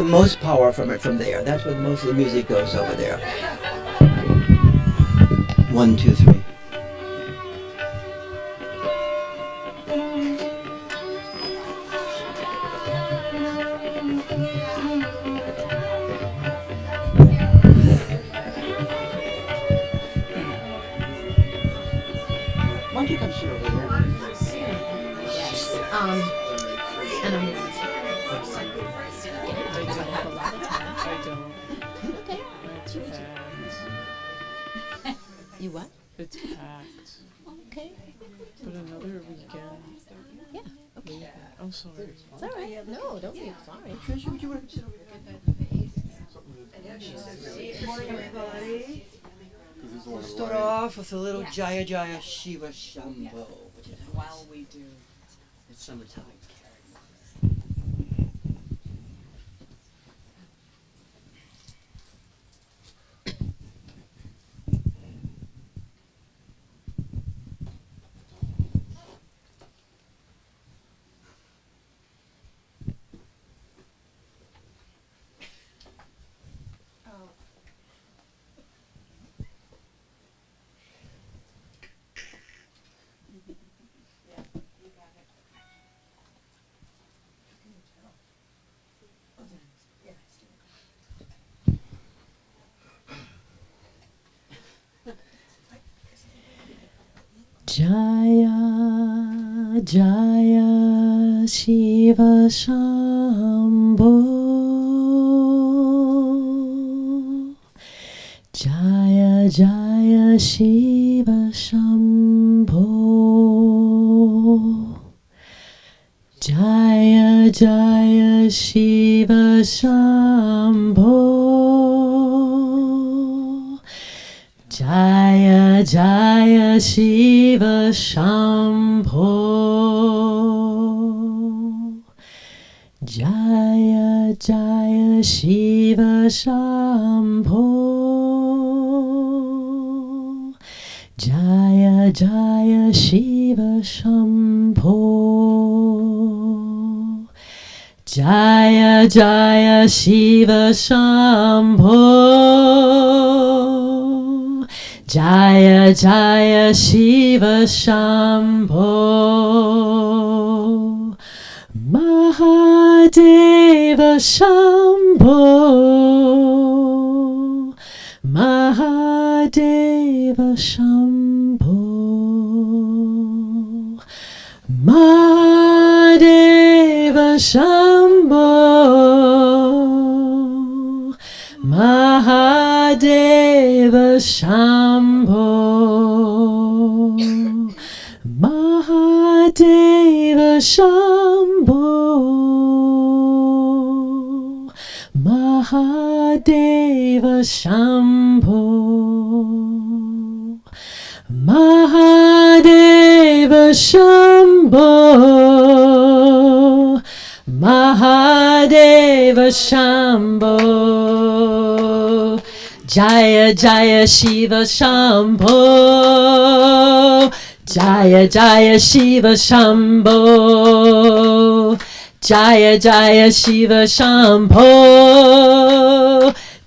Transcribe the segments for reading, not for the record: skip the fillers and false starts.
the most power from it from there. That's where most of the music goes over there. 1, 2, 3. Why don't you come sit over here? And I'm because I have a lot of time. I don't. Okay. It's packed. You what? It's packed. Okay. But another weekend. Yeah. Okay. I'm sorry. It's all right. No, don't be sorry. Tricia, would you want to sit over here? Good morning, everybody. We'll start off with a little Jaya Jaya Shiva Shambho. While we do. It's summertime. Jaya Jaya Shiva Shambho. Jaya Jaya Shiva Shambho. Jaya Jaya Shiva Shambho. Jaya Jaya Shiva Shambho. Jaya Jaya Shiva Shambho. Jaya Jaya Shiva Shambho. Jaya Jaya Shiva Shambho. Jaya Jaya Shiva Shambho. Mahadeva Shambho. Mahadeva Shambho. Mahadeva Shambho. Mahadeva Shambho. Mahadeva Shambho. Mahadeva Shambho. Mahadeva Shambho. Mahadeva Shambho. Jaya Jaya Shiva Shambho. Jaya Jaya Shiva Shambho. Jaya Jaya Shiva Shambho.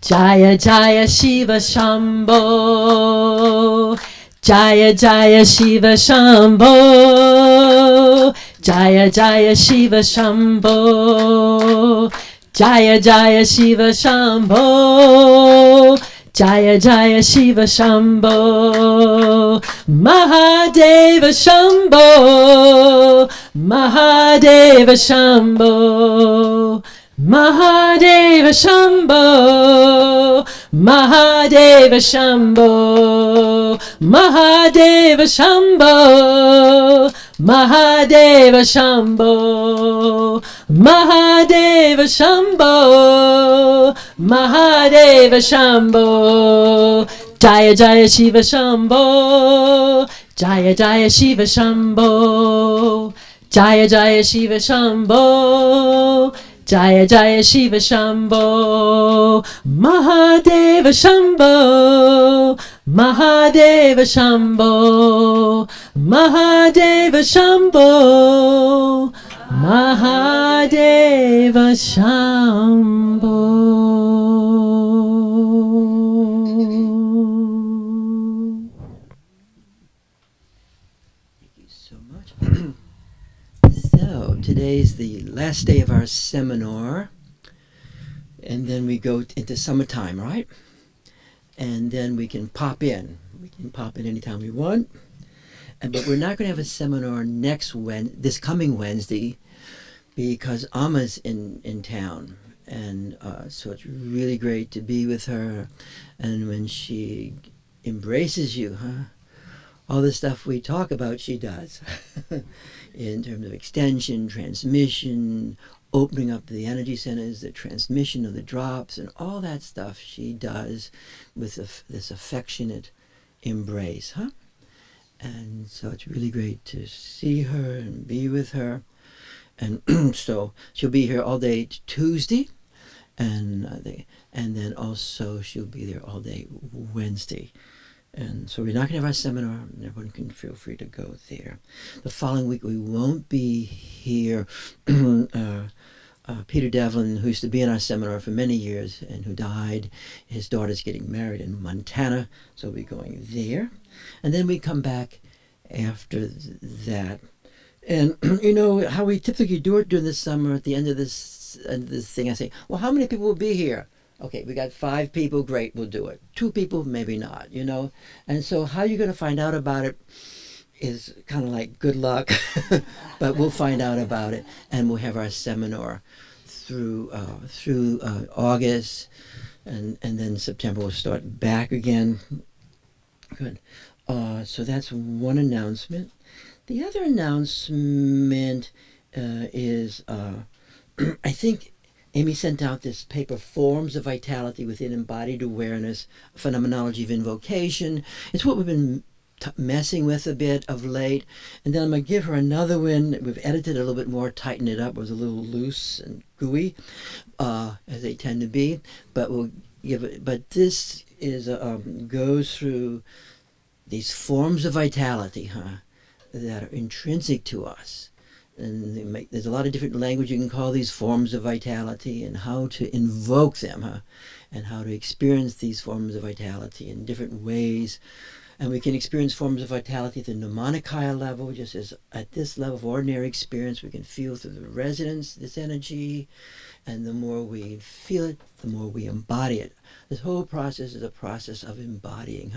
Jaya Jaya Shiva Shambho. Jaya Jaya Shiva Shambho. Jaya Jaya Shiva Shambho. Jaya Jaya Shiva Shambho. Jaya Jaya Shiva Shambho. Mahadeva Shambho. Mahadeva Shambho. Mahadeva Shambho. Mahadeva Shambho. Mahadeva Shambho. Mahadeva Shambho. Mahadeva Shambho. Mahadeva Shambho. Jaya Jaya Shiva Shambho. Jaya Jaya Shiva Shambho. Jaya Jaya Shiva Shambho. Jaya Jaya Shiva Shambho. Mahadeva Shambho. Mahadeva Shambho. Mahadeva Shambho. Mahadeva Shambho. Thank you so much. So, today's the last day of our seminar, and then we go into summertime, right? And then we can pop in. We can pop in anytime we want. But we're not going to have a seminar this coming Wednesday, because Amma's in town. And so it's really great to be with her. And when she embraces you, all the stuff we talk about, she does. In terms of extension, transmission, opening up the energy centers, the transmission of the drops, and all that stuff she does with this affectionate embrace, And so it's really great to see her and be with her. And so she'll be here all day Tuesday, and then also she'll be there all day Wednesday. And so we're not going to have our seminar. Everyone can feel free to go there. The following week we won't be here. Peter Devlin, who used to be in our seminar for many years and who died, his daughter's getting married in Montana, so we'll be going there. And then we come back after that. And you know how we typically do it during the summer, at the end of this thing, I say, well, how many people will be here? Okay, we got 5 people, great, we'll do it. 2 people, maybe not, And so how you're going to find out about it is kind of like good luck, but we'll find out about it, and we'll have our seminar through August, and then September we'll start back again. Good. So that's one announcement. The other announcement is, I think Amy sent out this paper, Forms of Vitality Within Embodied Awareness, Phenomenology of Invocation. It's what we've been messing with a bit of late. And then I'm going to give her another one. We've edited it a little bit more, tightened it up. It was a little loose and gooey, as they tend to be. But we'll give it. But this is goes through these forms of vitality, that are intrinsic to us. And there's a lot of different language you can call these forms of vitality, and how to invoke them, and how to experience these forms of vitality in different ways. And we can experience forms of vitality at the mnemonic-kaya level, just as at this level of ordinary experience, we can feel through the resonance, this energy, and the more we feel it, the more we embody it. This whole process is a process of embodying,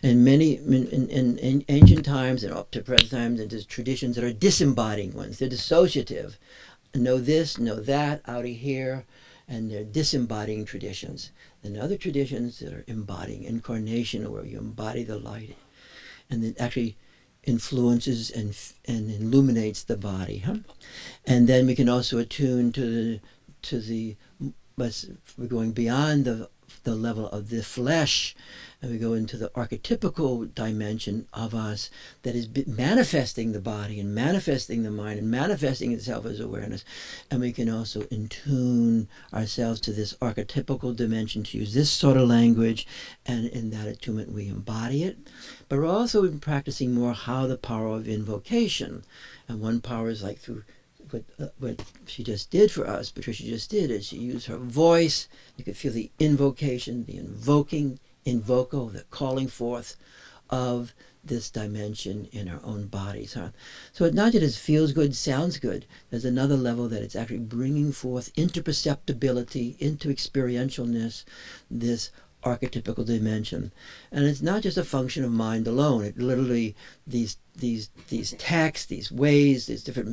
And many, in ancient times and up to present times, and there's traditions that are disembodying ones. They're dissociative. Know this, know that, out of here, and they're disembodying traditions. And other traditions that are embodying incarnation, where you embody the light, and it actually influences and illuminates the body, And then we can also attune to the but we're going beyond the level of the flesh, and we go into the archetypical dimension of us that is manifesting the body and manifesting the mind and manifesting itself as awareness. And we can also attune ourselves to this archetypical dimension, to use this sort of language, and in that attunement we embody it. But we're also practicing more the power of invocation. And one power is like through what she just did for us, Patricia just did, is she used her voice. You could feel the invocation, the invoco, the calling forth of this dimension in our own bodies. So it's not just feels good, sounds good. There's another level that it's actually bringing forth interperceptibility, into experientialness, this archetypical dimension. And it's not just a function of mind alone. It literally, these texts, these ways, these different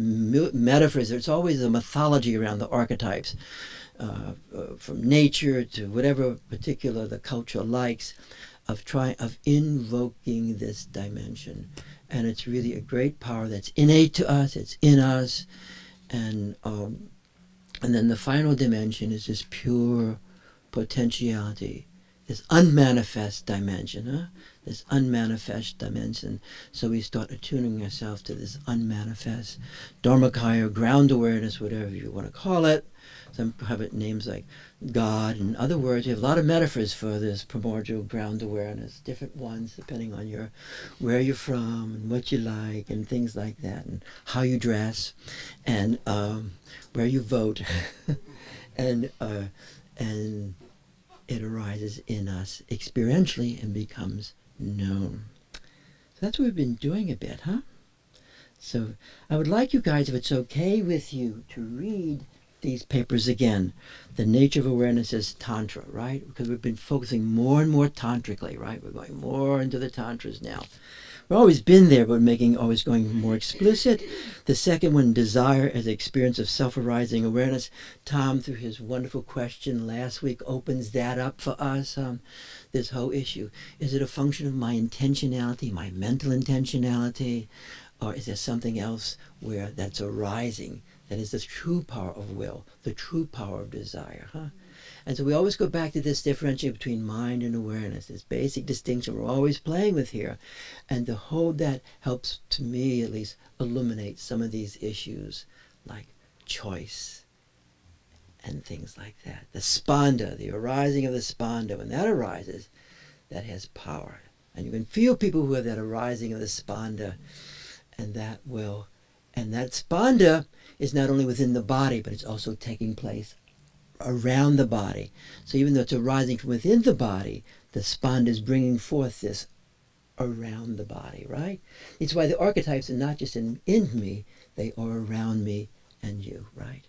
metaphors, there's always a mythology around the archetypes, from nature to whatever particular the culture likes, of invoking this dimension. And it's really a great power that's innate to us, it's in us. And then the final dimension is this pure potentiality this unmanifest dimension, huh? This unmanifest dimension. So we start attuning ourselves to this unmanifest Dharmakaya, ground awareness, whatever you want to call it. Some have it names like God and other words. You have a lot of metaphors for this primordial ground awareness, different ones depending on where you're from and what you like and things like that, and how you dress and where you vote. and it arises in us experientially and becomes known. So that's what we've been doing a bit, huh? So I would like you guys, if it's okay with you, to read these papers again. The nature of awareness is Tantra, right? Because we've been focusing more and more tantrically, right? We're going more into the tantras now. We've always been there, but always going more explicit. The second one, desire as experience of self-arising awareness. Tom, through his wonderful question last week, opens that up for us. This whole issue. Is it a function of my intentionality, my mental intentionality? Or is there something else where that's arising? That is the true power of will, the true power of desire, huh? And so we always go back to this differentiation between mind and awareness, this basic distinction we're always playing with here. And to hold that helps, to me at least, illuminate some of these issues like choice and things like that. The spanda, the arising of the spanda, when that arises, that has power. And you can feel people who have that arising of the spanda, and that spanda is not only within the body, but it's also taking place around the body. So even though it's arising from within the body, the spanda is bringing forth this around the body, right? It's why the archetypes are not just in me, they are around me and you, right?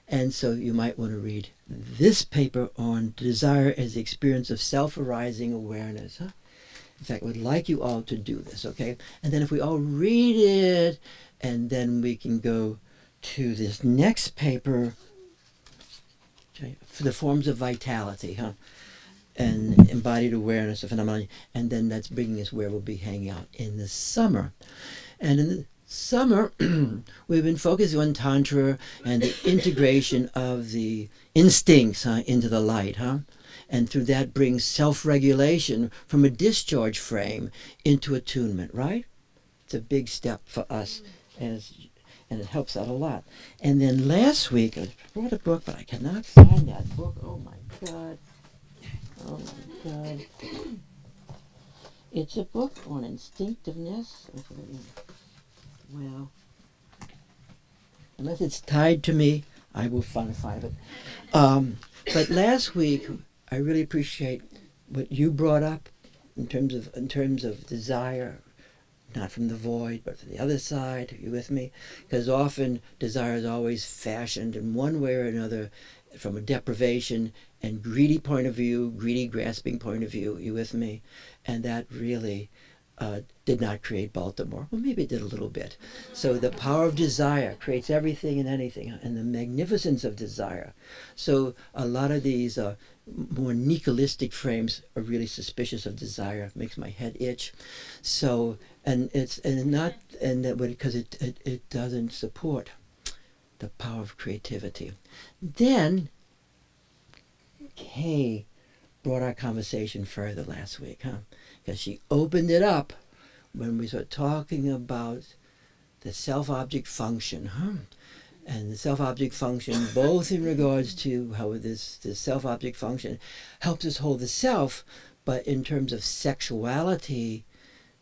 And so you might want to read this paper on desire as the experience of self-arising awareness, huh? In fact, I would like you all to do this, okay? And then if we all read it, and then we can go to this next paper, okay, for the forms of vitality, huh? And embodied awareness of phenomenology. And then that's bringing us where we'll be hanging out in the summer. And in the summer, we've been focusing on Tantra and the integration of the instincts, huh, into the light, huh? And through that brings self-regulation from a discharge frame into attunement, right? It's a big step for us, and it helps out a lot. And then last week, I brought a book, but I cannot find that book. Oh my God. Oh my God. It's a book on instinctiveness. Well, unless it's tied to me, I will find it. But last week, I really appreciate what you brought up in terms of desire, not from the void, but from the other side. Are you with me? Because often desire is always fashioned in one way or another from a deprivation and greedy point of view, greedy grasping point of view. Are you with me? And that really did not create Baltimore. Well, maybe it did a little bit. So the power of desire creates everything and anything, and the magnificence of desire. So a lot of these more nihilistic frames are really suspicious of desire. It makes my head itch. So because it doesn't support the power of creativity. Then Kay brought our conversation further last week, huh? Because she opened it up when we started talking about the self-object function, huh? And the self-object function, both in regards to how this self-object function helps us hold the self, but in terms of sexuality,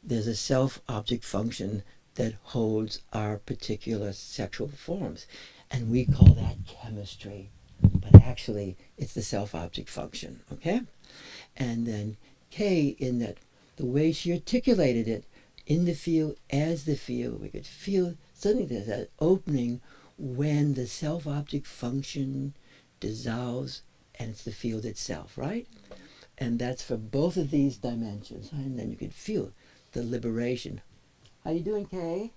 there's a self-object function that holds our particular sexual forms. And we call that chemistry. But actually, it's the self-object function, okay? And then Kay, in that the way she articulated it, in the field, as the field, we could feel suddenly there's that opening when the self-object function dissolves and it's the field itself, right? And that's for both of these dimensions. And then you can feel the liberation. How you doing, Kay?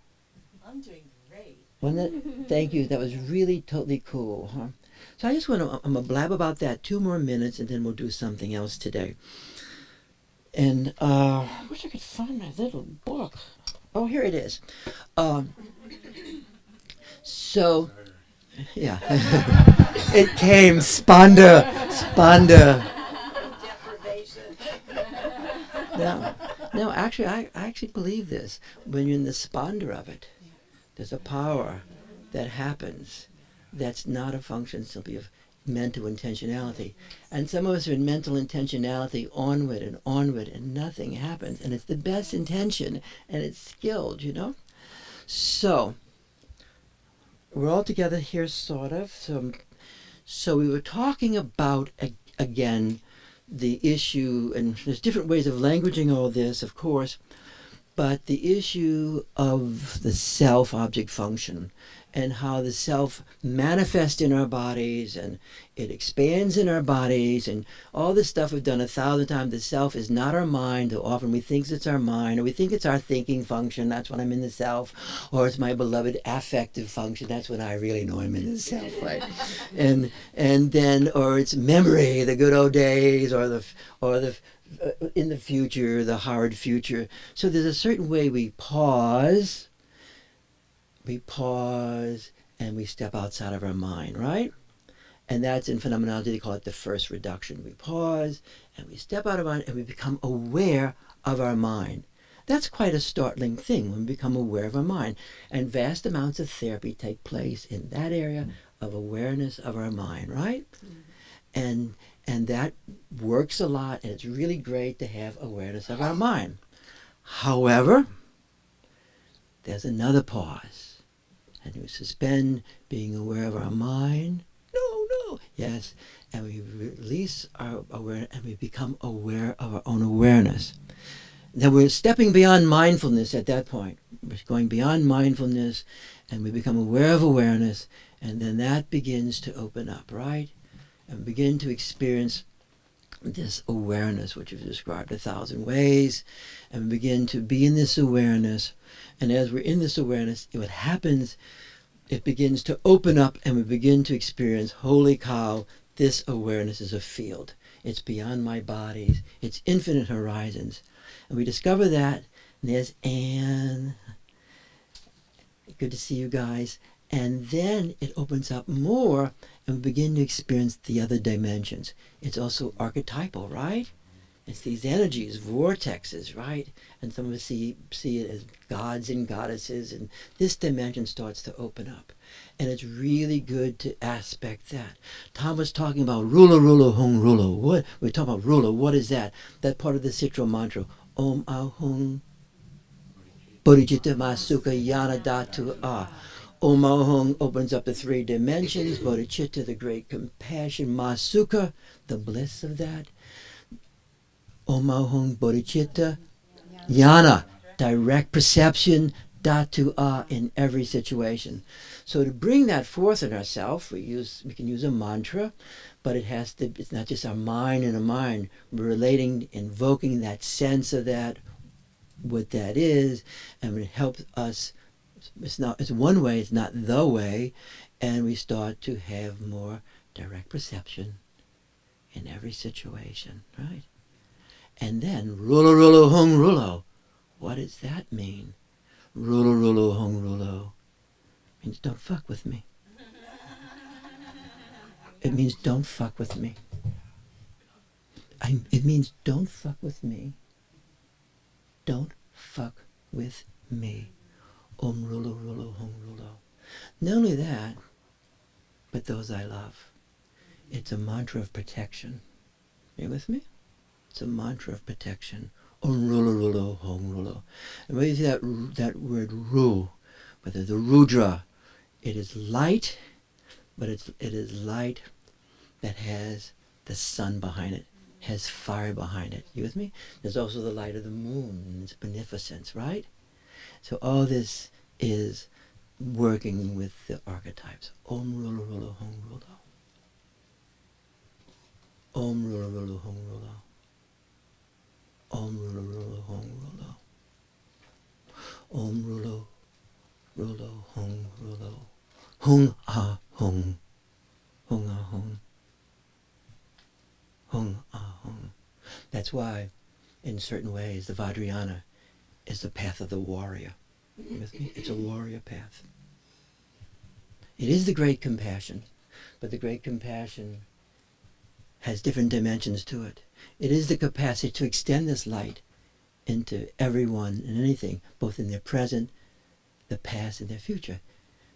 I'm doing great. Thank you. That was really totally cool, huh? So I'm going to blab about that 2 more minutes, and then we'll do something else today. And I wish I could find my little book. Oh, here it is. So, yeah. It came, Spanda. Deprivation. No, actually, I actually believe this. When you're in the sponder of it, there's a power that happens that's not a function simply of mental intentionality. And some of us are in mental intentionality onward, and nothing happens. And it's the best intention, and it's skilled, you know? So, we're all together here, sort of. So we were talking about, again, the issue, and there's different ways of languaging all this, of course, but the issue of the self object function and how the self manifests in our bodies and it expands in our bodies and all this stuff we've done 1,000 times. The self is not our mind, though often we think it's our mind, or we think it's our thinking function, that's when I'm in the self, or it's my beloved affective function, that's when I really know I'm in the self, right? and then, or it's memory, the good old days, or the in the future, the hard future. So there's a certain way we pause, and we step outside of our mind, right? And that's in phenomenology, they call it the first reduction. We pause, and we step out of our mind, and we become aware of our mind. That's quite a startling thing when we become aware of our mind. And vast amounts of therapy take place in that area of awareness of our mind, right? And that works a lot, and it's really great to have awareness of our mind. However, there's another pause, and we suspend being aware of our mind. No, yes, and we release our awareness, and we become aware of our own awareness. Then we're stepping beyond mindfulness at that point. We're going beyond mindfulness, and we become aware of awareness, and then that begins to open up, right? And begin to experience this awareness, which we've described 1,000 ways, and we begin to be in this awareness. And as we're in this awareness, what happens, it begins to open up, and we begin to experience, holy cow, this awareness is a field. It's beyond my bodies. It's infinite horizons. And we discover that, and there's Anne. Good to see you guys. And then it opens up more, and we begin to experience the other dimensions. It's also archetypal, right? It's these energies, vortexes, right? And some of us see it as gods and goddesses, and this dimension starts to open up. And it's really good to aspect that. Tom was talking about Rula Rula Hung Rula. What we're talking about Rula, what is that? That part of the Citro mantra. Om Ah Hung Bodhicitta Masuka Yana Datu Ah. Om Ah Hung opens up the 3 dimensions. Bodhicitta, the great compassion. Masuka, the bliss of that. Om Ah Hung Bodhicitta Yana, direct perception. Datu Ah, in every situation. So to bring that forth in ourselves, we can use a mantra, but it's not just our mind and a mind. We're relating, invoking that sense of that, what that is, and it helps us. It's one way, it's not the way, and we start to have more direct perception in every situation, right? And then Rulo Rulo Hung Rulo. What does that mean? Rulo Rulo Hung Rulo means don't fuck with me. It means don't fuck with me. It means don't fuck with me. Don't fuck with me. Om Rulo Rulo Hung Rulo. Not only that, but those I love. It's a mantra of protection. Are you with me? It's a mantra of protection. Om Rulo Rulo Hung Rulo. And when you see that word Ru, whether the Rudra, it is light, but it is light that has the sun behind it, has fire behind it. You with me? There's also the light of the moon and its beneficence, right? So all this is working with the archetypes. Om Rulo Rulo Hung Rulo. Om Rulo Rulo Hung Rulo. Om Rulo Rulo Hung Rulo. Om Rulo Rulo Hung Rulo. Hung Ah Hung. Hung Ah Hung. Hung Ah Hung. That's why, in certain ways, the Vajrayana is the path of the warrior. You with me? It's a warrior path. It is the great compassion, but the great compassion has different dimensions to it. It is the capacity to extend this light into everyone and anything, both in their present, the past, and their future.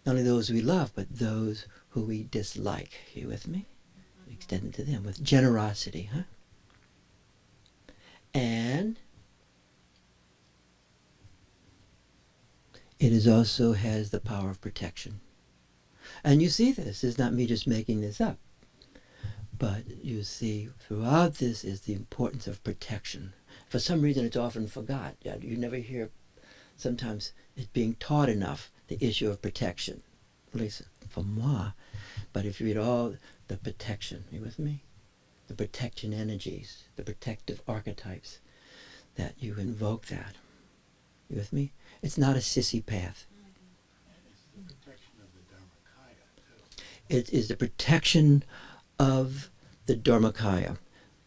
Not only those we love, but those who we dislike. Are you with me? Extend it to them with generosity, huh? And it is also has the power of protection. And you see this. It's not me just making this up. But you see throughout this is the importance of protection. For some reason it's often forgot. You never hear sometimes it being taught enough, the issue of protection. At least for moi. But if you read all the protection, are you with me? The protection energies, the protective archetypes, that you invoke that. You with me? It's not a sissy path. It's the protection of the Dharmakaya, too. It is the protection of the Dharmakaya.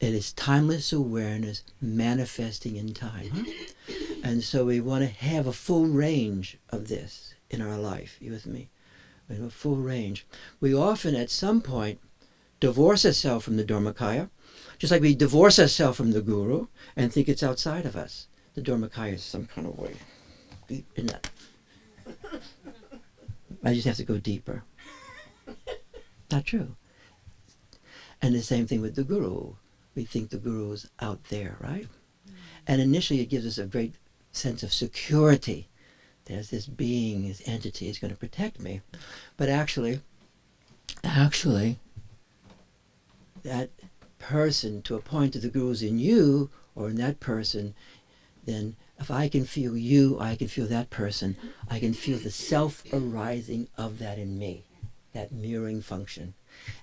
It is timeless awareness manifesting in time. Huh? And so we want to have a full range of this in our life. You with me? We have a full range. We often, at some point, divorce ourselves from the Dharmakaya, just like we divorce ourselves from the Guru and think it's outside of us. The Dharmakaya is some kind of way. Isn't that? I just have to go deeper. Not true. And the same thing with the Guru. We think the Guru is out there, right? And initially it gives us a great sense of security. There's this being, this entity is going to protect me. But actually, that person, to a point that the Guru's in you, or in that person, then if I can feel you, I can feel that person, I can feel the self-arising of that in me, that mirroring function.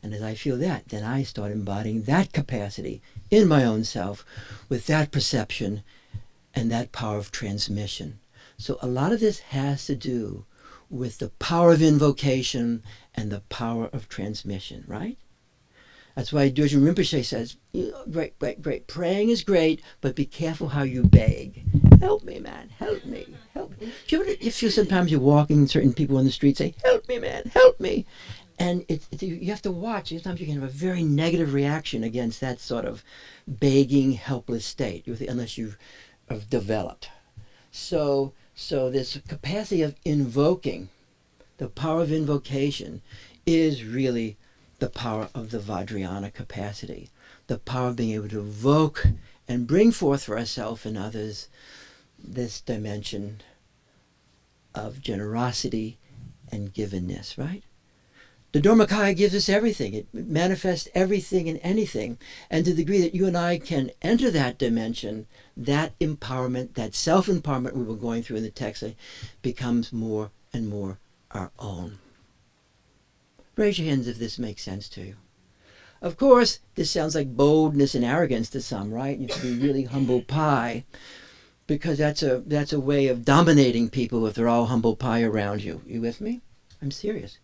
And as I feel that, then I start embodying that capacity in my own self with that perception and that power of transmission. So a lot of this has to do with the power of invocation and the power of transmission, right? That's why Dzogchen Rinpoche says, great. Praying is great, but be careful how you beg. Help me, man. Help me. Help me. Do you feel sometimes you're walking and certain people on the street say, help me, man. Help me. And you have to watch. Sometimes you can have a very negative reaction against that sort of begging, helpless state, unless you've developed. So this capacity of invoking, the power of invocation, is really the power of the Vajrayana capacity, the power of being able to evoke and bring forth for ourselves and others this dimension of generosity and givenness, right? The Dharmakaya gives us everything. It manifests everything and anything. And to the degree that you and I can enter that dimension, that empowerment, that self-empowerment we were going through in the text, becomes more and more our own. Raise your hands if this makes sense to you. Of course, this sounds like boldness and arrogance to some, right? You have to be really humble pie, because that's a way of dominating people if they're all humble pie around you. You with me? I'm serious.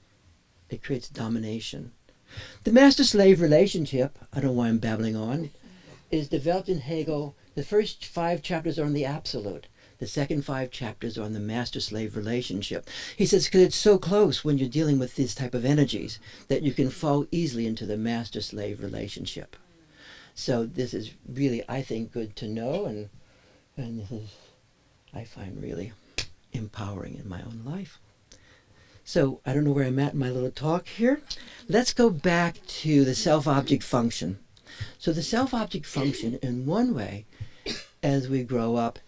It creates domination. The master-slave relationship, I don't know why I'm babbling on, is developed in Hegel. The first 5 chapters are on the absolute. The second 5 chapters are on the master-slave relationship. He says, because it's so close when you're dealing with these type of energies that you can fall easily into the master-slave relationship. So this is really, I think, good to know, and this is, I find, really empowering in my own life. So I don't know where I'm at in my little talk here. Let's go back to the self-object function. So the self-object function, in one way, as we grow up,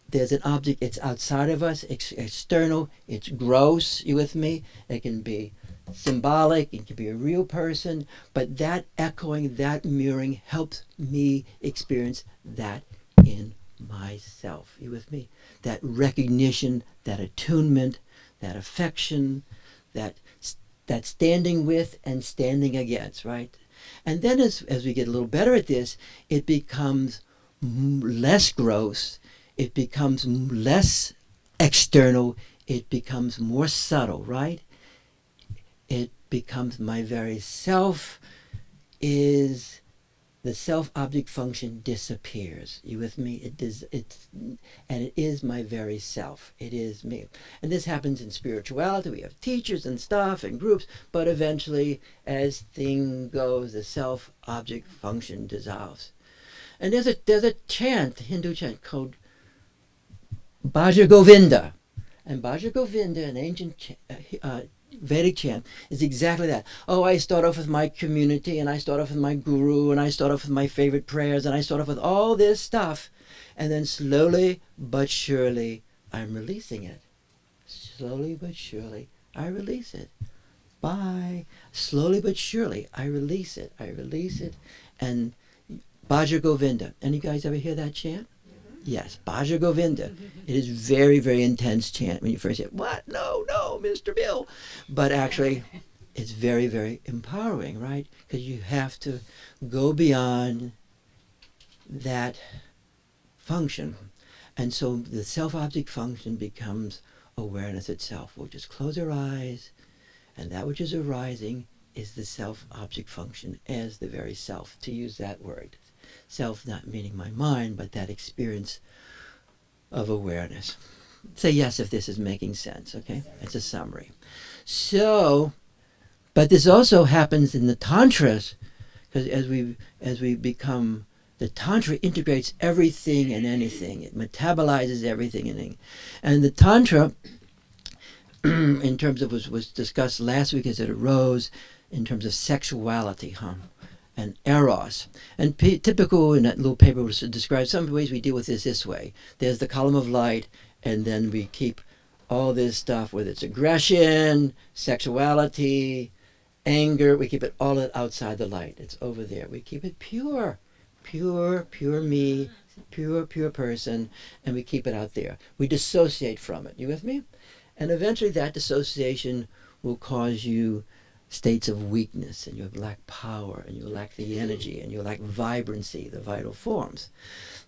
there's an object, it's outside of us, it's external, it's gross, you with me? It can be symbolic, it can be a real person, but that echoing, that mirroring helps me experience that in myself, you with me? That recognition, that attunement, that affection, that standing with and standing against, right? And then as we get a little better at this, it becomes less gross, it becomes less external, it becomes more subtle, right? It becomes my very self is, the self-object function disappears. You with me? And it is my very self. It is me. And this happens in spirituality. We have teachers and stuff and groups, but eventually, as thing goes, the self-object function dissolves. And there's a chant, Hindu chant called Bhaja Govinda. And Bhaja Govinda, an ancient Vedic chant, is exactly that. Oh, I start off with my community, and I start off with my guru, and I start off with my favorite prayers, and I start off with all this stuff. And then slowly but surely, I'm releasing it. Slowly but surely, I release it. Bye. Slowly but surely, I release it. I release it. And Bhaja Govinda. Any guys ever hear that chant? Yes, Bhaja Govinda. It is very, very intense chant when you first hear, what? No, no, Mr. Bill. But actually, it's very, very empowering, right? Because you have to go beyond that function. And so the self-object function becomes awareness itself. We'll just close our eyes, and that which is arising is the self-object function as the very self, to use that word. Self not meaning my mind, but that experience of awareness. Say yes if this is making sense, okay? It's a summary. So, but this also happens in the tantras, because as we become, the tantra integrates everything and anything. It metabolizes everything and the tantra, in terms of was discussed last week as it arose, in terms of sexuality, and eros. And typical in that little paper was to describe some ways we deal with this way. There's the column of light, and then we keep all this stuff, whether it's aggression, sexuality, anger, we keep it all outside the light. It's over there. We keep it pure, pure me, pure person, and we keep it out there. We dissociate from it. You with me? And eventually that dissociation will cause you states of weakness, and you lack power, and you lack the energy, and you lack vibrancy, the vital forms.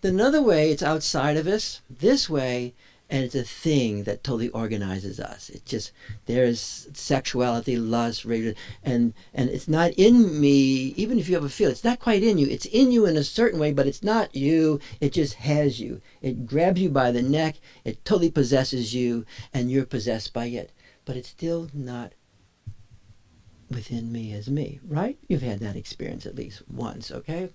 Another way, it's outside of us, this way, and it's a thing that totally organizes us. It just, there's sexuality, lust, rage, and it's not in me, even if you ever feel it's not quite in you. It's in you in a certain way, but it's not you. It just has you. It grabs you by the neck, it totally possesses you, and you're possessed by it. But it's still not within me as me, right? You've had that experience at least once, okay?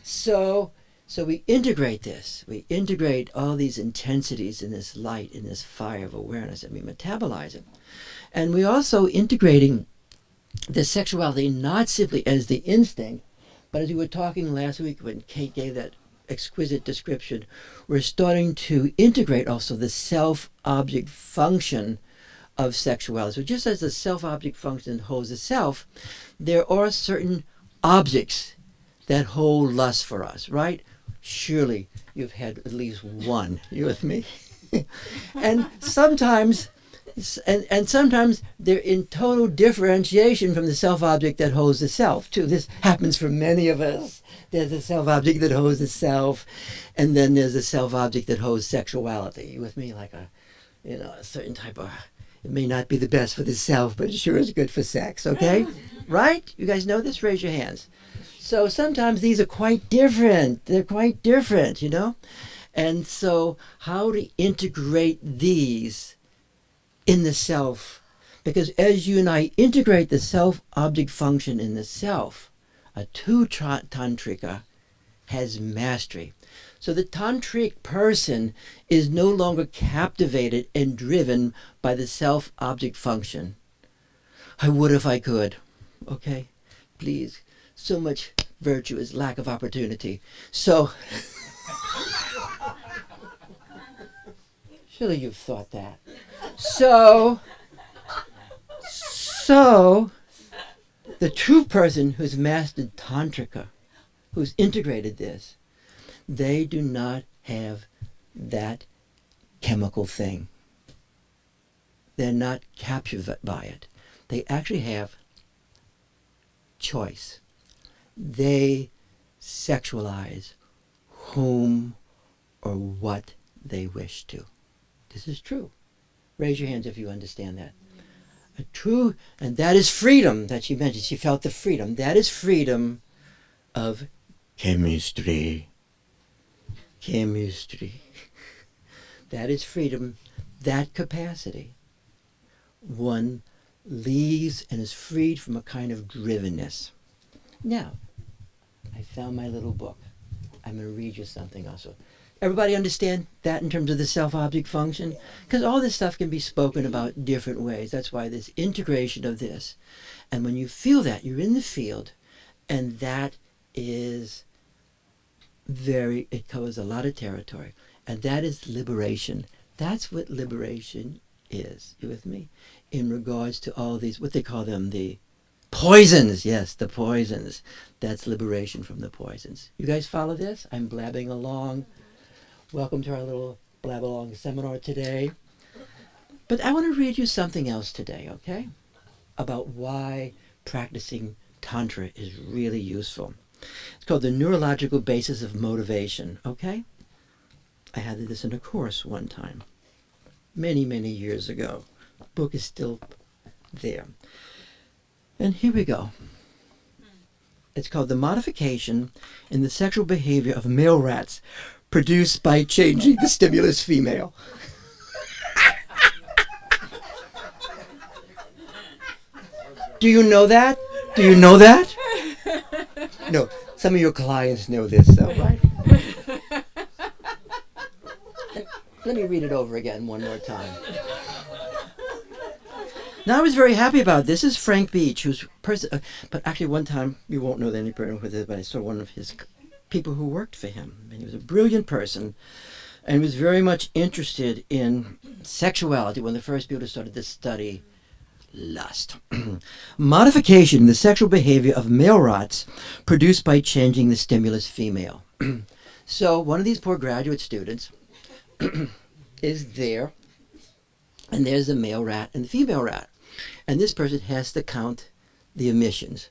So we integrate this. We integrate all these intensities in this light, in this fire of awareness, and we metabolize it. And we also integrating the sexuality not simply as the instinct, but as we were talking last week when Kate gave that exquisite description, we're starting to integrate also the self-object function of sexuality. So just as the self-object function holds the self, there are certain objects that hold lust for us, right? Surely you've had at least one. You with me? And sometimes they're in total differentiation from the self-object that holds the self, too. This happens for many of us. There's a self-object that holds the self, and then there's a self-object that holds sexuality. You with me? Like a certain type of, it may not be the best for the self, but it sure is good for sex, okay? Right? You guys know this? Raise your hands. So sometimes these are quite different. They're quite different, And so how to integrate these in the self? Because as you and I integrate the self-object function in the self, a true tantrika has mastery. So the tantric person is no longer captivated and driven by the self-object function. I would if I could. Okay? Please. So much virtue is lack of opportunity. So, surely you've thought that. So, the true person who's mastered tantrika, who's integrated this, they do not have that chemical thing. They're not captured by it. They actually have choice. They sexualize whom or what they wish to. This is true. Raise your hands if you understand that. A true, and that is freedom that she mentioned. She felt the freedom. That is freedom of chemistry. Chemistry. That is freedom, that capacity. One leaves and is freed from a kind of drivenness. Now, I found my little book. I'm going to read you something also. Everybody understand that in terms of the self-object function? Because all this stuff can be spoken about different ways. That's why this integration of this. And when you feel that, you're in the field, and that is it covers a lot of territory. And that is liberation. That's what liberation is. You with me? In regards to all these, what they call them, the poisons. Yes, the poisons. That's liberation from the poisons. You guys follow this? I'm blabbing along. Welcome to our little blab along seminar today. But I want to read you something else today, okay? About why practicing Tantra is really useful. It's called the neurological basis of motivation, okay? I had this in a course one time, many, many years ago. The book is still there. And here we go. It's called The Modification in the Sexual Behavior of Male Rats Produced by Changing the Stimulus Female. Do you know that? Do you know that? No, some of your clients know this, though, right? Let me read it over again one more time. Now, I was very happy about this. This is Frank Beach, who's but actually one time, you won't know any person with it, but I saw one of his people who worked for him. And he was a brilliant person and was very much interested in sexuality, one of the first people who started to study lust. Modification in the sexual behavior of male rats produced by changing the stimulus female. So one of these poor graduate students is there, and there's the male rat and the female rat. And this person has to count the emissions.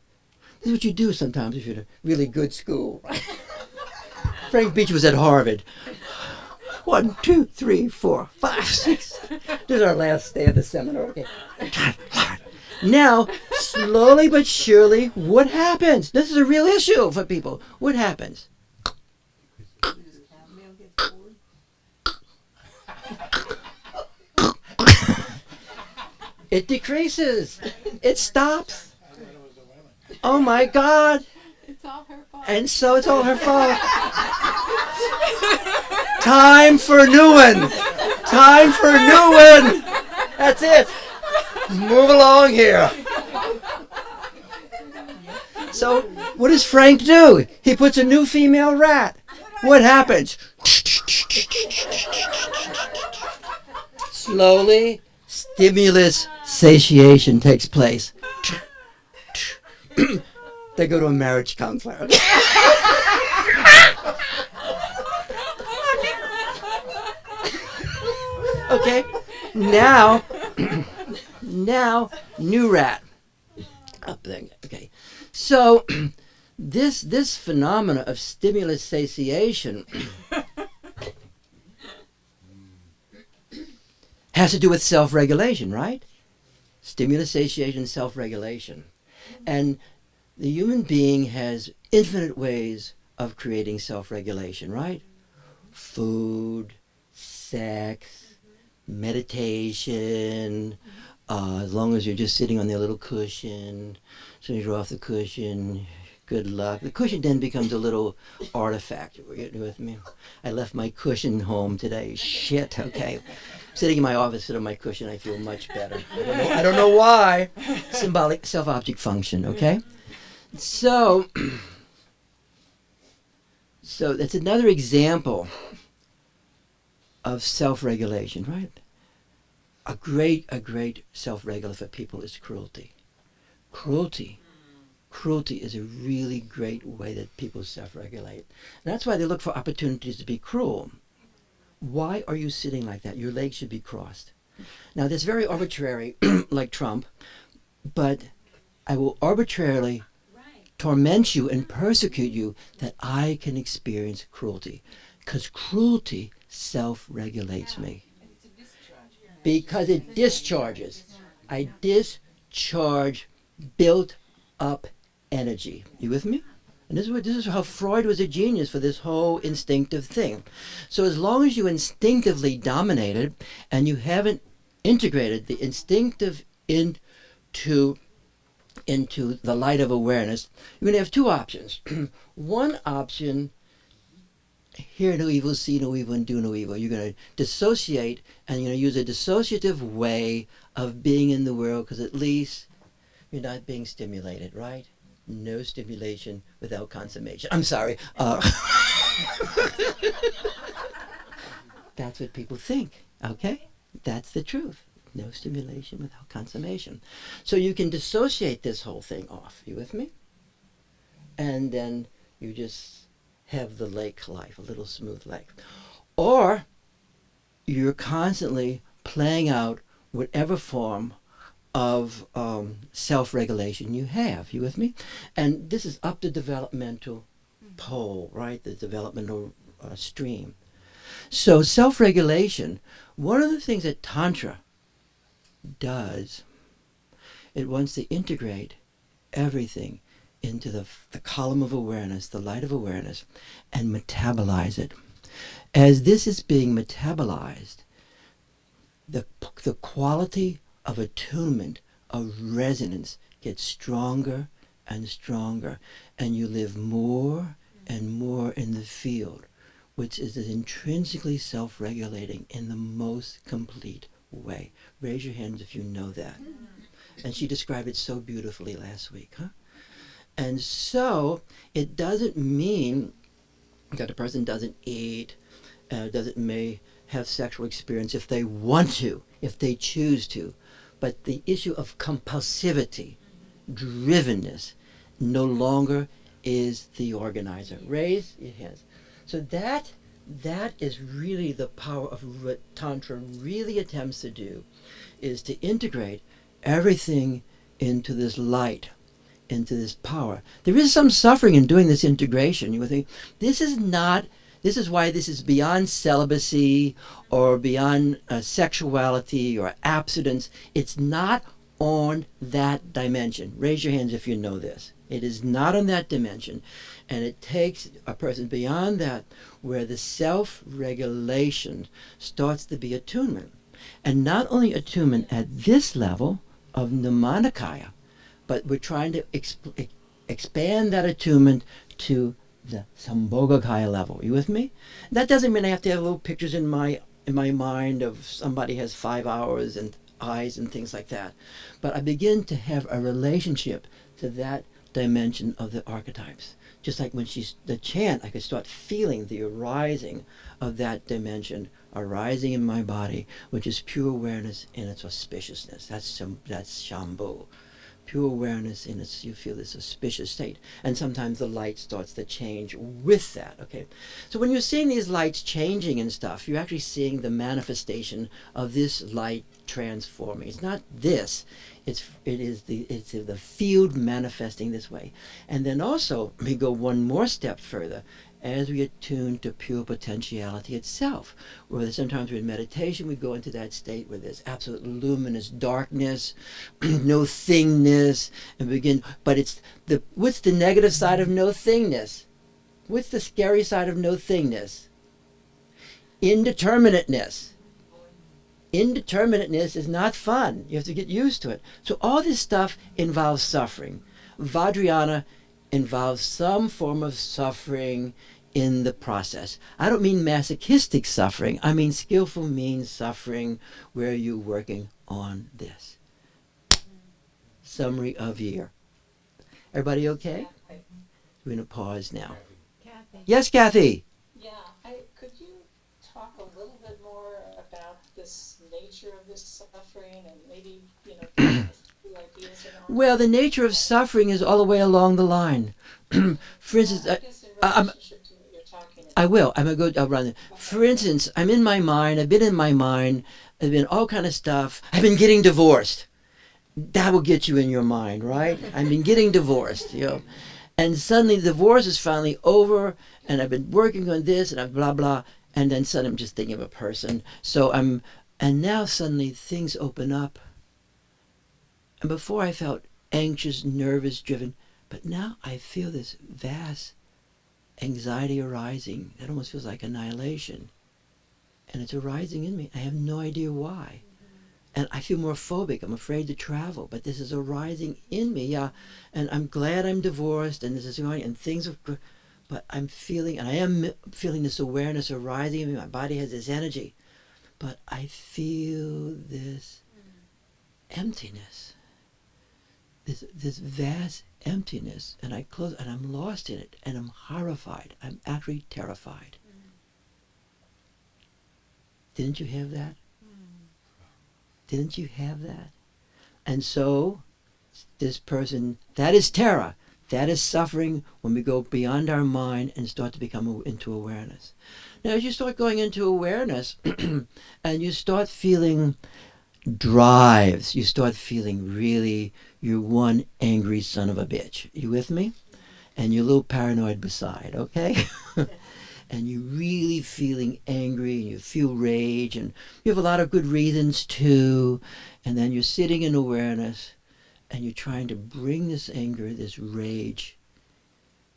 This is what you do sometimes if you're in a really good school. Frank Beach was at Harvard. 1, 2, 3, 4, 5, 6. This is our last day of the seminar. Okay. Now, slowly but surely, what happens? This is a real issue for people. What happens? It decreases. It stops. Oh my God. It's all her fault. And so it's all her fault. Time for a new one. Time for a new one. That's it. Move along here. So what does Frank do? He puts a new female rat. What happens? Slowly, stimulus satiation takes place. They go to a marriage counselor. Okay, now, new rat. Up there. Okay, so this phenomena of stimulus satiation has to do with self-regulation, right? Stimulus satiation, self-regulation. And the human being has infinite ways of creating self-regulation, right? Food, sex, meditation, as long as you're just sitting on their little cushion. As soon as you're off the cushion, good luck. The cushion then becomes a little artifact. Are you with me? I left my cushion home today. Shit, okay. Sitting in my office, sit on my cushion, I feel much better. I don't know why. Symbolic self-object function, okay? So that's another example of self-regulation, right? A great self-regulator for people is cruelty. Cruelty is a really great way that people self-regulate. And that's why they look for opportunities to be cruel. Why are you sitting like that? Your legs should be crossed. Now, that's very arbitrary, like Trump, but I will arbitrarily torment you and persecute you that I can experience cruelty. Because cruelty self-regulates me. Because it discharges. I discharge built up energy. You with me? And this is how Freud was a genius for this whole instinctive thing. So as long as you instinctively dominate it and you haven't integrated the instinctive into the light of awareness, you're going to have two options. One option, hear no evil, see no evil, and do no evil. You're going to dissociate, and you're going to use a dissociative way of being in the world, because at least you're not being stimulated, right? No stimulation without consummation. I'm sorry. That's what people think, okay? That's the truth. No stimulation without consummation. So you can dissociate this whole thing off. You with me? And then you just have the lake life, a little smooth lake. Or you're constantly playing out whatever form of self-regulation you have. You with me? And this is up the developmental pole, right? The developmental stream. So self-regulation, one of the things that Tantra does, it wants to integrate everything into the column of awareness, the light of awareness, and metabolize it. As this is being metabolized, the quality of attunement, of resonance, gets stronger and stronger, and you live more and more in the field, which is intrinsically self-regulating in the most complete way. Raise your hands if you know that. And she described it so beautifully last week, huh? And so it doesn't mean that a person doesn't eat, may have sexual experience if they want to, if they choose to. But the issue of compulsivity, drivenness, no longer is the organizer. Raise your hands. So that is really the power of what Tantra really attempts to do, is to integrate everything into this light, into this power. There is some suffering in doing this integration. You would think, this is why this is beyond celibacy or beyond sexuality or abstinence. It's not on that dimension. Raise your hands if you know this. It is not on that dimension. And it takes a person beyond that, where the self-regulation starts to be attunement. And not only attunement at this level of Nirmanakaya, but we're trying to expand that attunement to the Sambhogakaya level. You with me? That doesn't mean I have to have little pictures in my mind of somebody has 5 hours and eyes and things like that. But I begin to have a relationship to that dimension of the archetypes. Just like when she's the chant, I could start feeling the arising of that dimension arising in my body, which is pure awareness in its auspiciousness. That's Shambhu. Pure awareness in its, you feel this auspicious state. And sometimes the light starts to change with that, okay? So when you're seeing these lights changing and stuff, you're actually seeing the manifestation of this light transforming. It's not this, it's the field manifesting this way. And then also, we go one more step further, as we attune to pure potentiality itself, where sometimes in meditation we go into that state where there's absolute luminous darkness, no thingness, and begin. But it's what's the negative side of no thingness? What's the scary side of no thingness? Indeterminateness. Indeterminateness is not fun. You have to get used to it. So all this stuff involves suffering. Vajrayana involves some form of suffering in the process. I don't mean masochistic suffering. I mean skillful means suffering where you're working on this. Summary of year. Everybody okay? We're going to pause now. Kathy. Yes, Kathy? Yeah, could you talk a little bit more about this nature of this suffering and maybe, a few ideas around Well, the nature of suffering is all the way along the line. For instance, I guess in relationship to what you're talking about. I will. I'm going to go. I'll run it. For instance, I'm in my mind. I've been in my mind. I've been all kind of stuff. I've been getting divorced. That will get you in your mind, right? I've been getting divorced, And suddenly the divorce is finally over, and I've been working on this, and I've blah, blah. And then suddenly I'm just thinking of a person. And now suddenly things open up. And before I felt anxious, nervous, driven. But now I feel this vast anxiety arising that almost feels like annihilation. And it's arising in me. I have no idea why. And I feel more phobic. I'm afraid to travel. But this is arising in me, yeah. And I'm glad I'm divorced and this is going, and things are good. but I'm feeling, and I am feeling this awareness arising in me. My body has this energy, but I feel this emptiness, this vast emptiness, and I close, and I'm lost in it, and I'm horrified. I'm actually terrified. Didn't you have that? Didn't you have that? And so, this person, that is terror. That is suffering when we go beyond our mind and start to become into awareness. Now, as you start going into awareness and you start feeling drives, you start feeling really, you're one angry son of a bitch. You with me? And you're a little paranoid beside, okay? And you're really feeling angry and you feel rage and you have a lot of good reasons to. And then you're sitting in awareness and you're trying to bring this anger, this rage.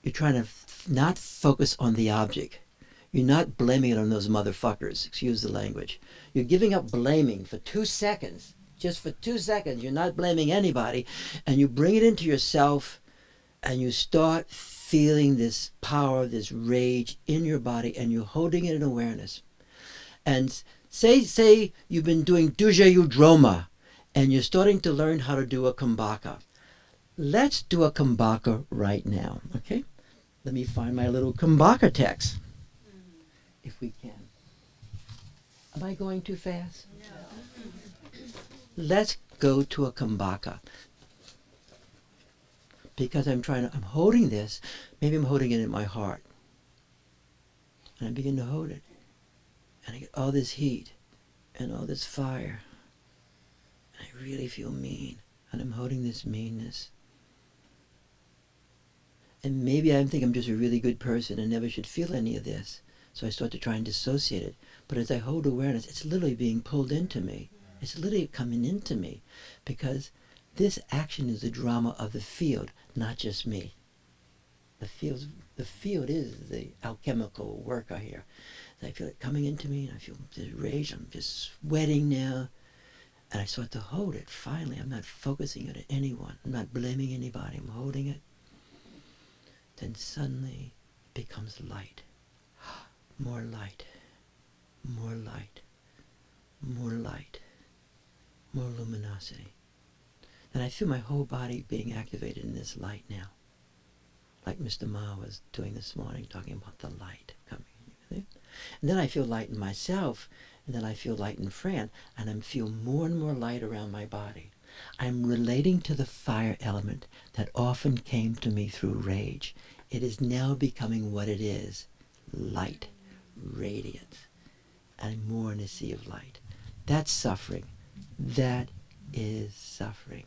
You're trying to not focus on the object. You're not blaming it on those motherfuckers, excuse the language. You're giving up blaming for 2 seconds. Just for 2 seconds, you're not blaming anybody. And you bring it into yourself and you start feeling this power, this rage in your body, and you're holding it in awareness. And say you've been doing Duja Udroma, and you're starting to learn how to do a kumbhaka. Let's do a kumbhaka right now, okay? Let me find my little kumbhaka text, if we can. Am I going too fast? No. Let's go to a kumbhaka. Because I'm holding this, maybe I'm holding it in my heart. And I begin to hold it. And I get all this heat and all this fire. And I really feel mean. And I'm holding this meanness. And maybe I think I'm just a really good person and never should feel any of this. So I start to try and dissociate it. But as I hold awareness, it's literally being pulled into me. It's literally coming into me. Because this action is the drama of the field, not just me. The field is the alchemical worker here. I feel it coming into me, and I feel this rage. I'm just sweating now. And I start to hold it. Finally, I'm not focusing on anyone. I'm not blaming anybody. I'm holding it. Then suddenly it becomes light. More light. More light. More light. More luminosity. And I feel my whole body being activated in this light now. Like Mr. Ma was doing this morning, talking about the light coming. And then I feel light in myself, and then I feel light in Fran, and I feel more and more light around my body. I'm relating to the fire element that often came to me through rage. It is now becoming what it is, light, radiance. I'm more in a sea of light. That's suffering. That is suffering.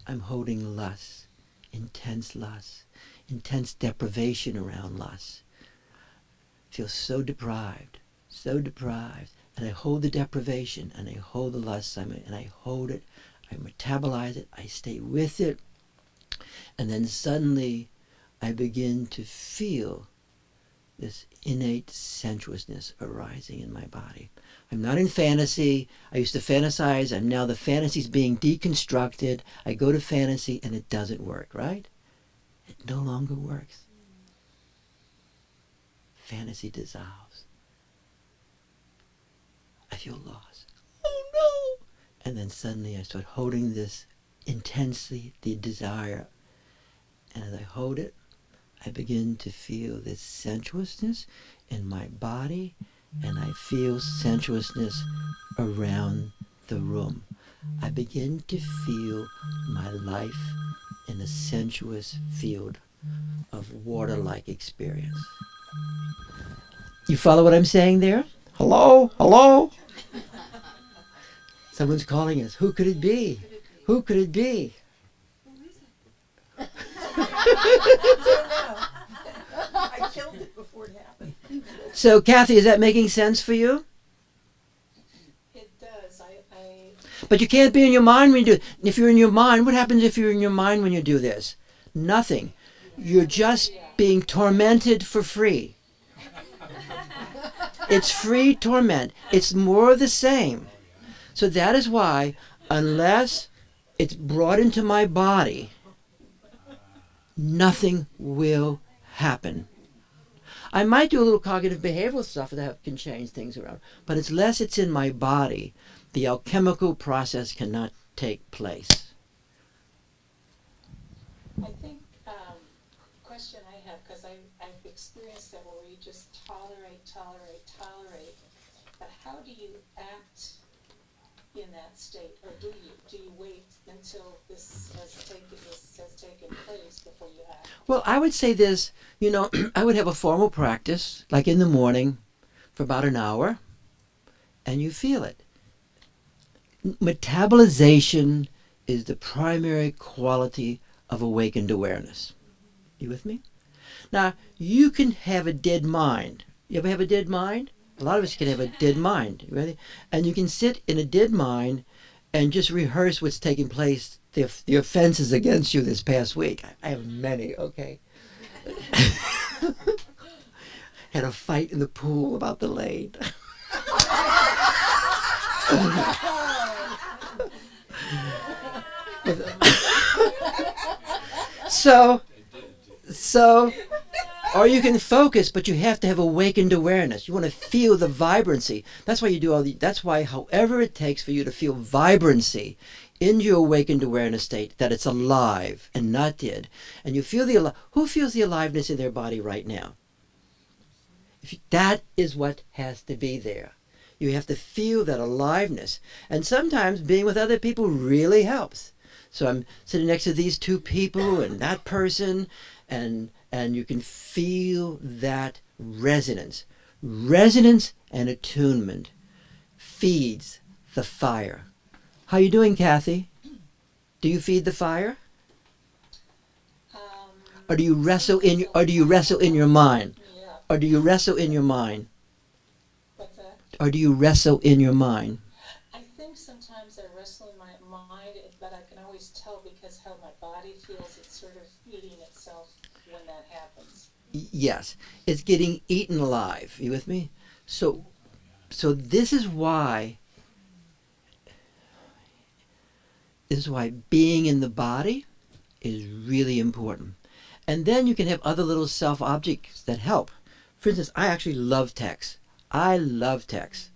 I'm holding lust, intense deprivation around lust. I feel so deprived, and I hold the deprivation, and I hold the lust, and I hold it, I metabolize it, I stay with it, and then suddenly I begin to feel this innate sensuousness arising in my body. I'm not in fantasy. I used to fantasize. I'm now the fantasy's being deconstructed. I go to fantasy and it doesn't work, right? It no longer works. Fantasy dissolves. I feel lost. Oh no! And then suddenly I start holding this intensely, the desire. And as I hold it, I begin to feel this sensuousness in my body, and I feel sensuousness around the room. I begin to feel my life in a sensuous field of water-like experience. You follow what I'm saying there? Hello? Hello? Someone's calling us. Who could it be? Who could it be? I killed it before it happened. So, Kathy, is that making sense for you? It does. But you can't be in your mind when you do it. If you're in your mind, what happens if you're in your mind when you do this? Nothing. You're just being tormented for free. It's free torment. It's more of the same. So that is why, unless it's brought into my body, nothing will happen. I might do a little cognitive behavioral stuff that can change things around, but unless it's in my body, the alchemical process cannot take place. I think, question I have, because I've experienced that where you just tolerate, but how do you act in that state, or do you wait until this has taken place before you act? Well, I would say this, I would have a formal practice, like in the morning, for about an hour, and you feel it. Metabolization is the primary quality of awakened awareness. You with me? Now, you can have a dead mind. You ever have a dead mind? A lot of us can have a dead mind. You ready? And you can sit in a dead mind and just rehearse what's taking place, the offenses against you this past week. I have many, okay? Had a fight in the pool about the lane. So, or you can focus, but you have to have awakened awareness. You want to feel the vibrancy. That's why you do that's why however it takes for you to feel vibrancy in your awakened awareness state, that it's alive and not dead. And you feel who feels the aliveness in their body right now? That is what has to be there. You have to feel that aliveness. And sometimes being with other people really helps. So I'm sitting next to these two people and that person, and you can feel that resonance. Resonance and attunement feeds the fire. How you doing, Kathy? Do you feed the fire? Or do you wrestle in your mind? Yeah. Or do you wrestle in your mind? What's that? Or do you wrestle in your mind? I think sometimes I wrestle in my mind, but I can always tell because how my body feels. It's sort of eating itself when that happens. Yes, it's getting eaten alive. You with me? So this is why being in the body is really important. And then you can have other little self objects that help. For instance, I actually love text. I love text.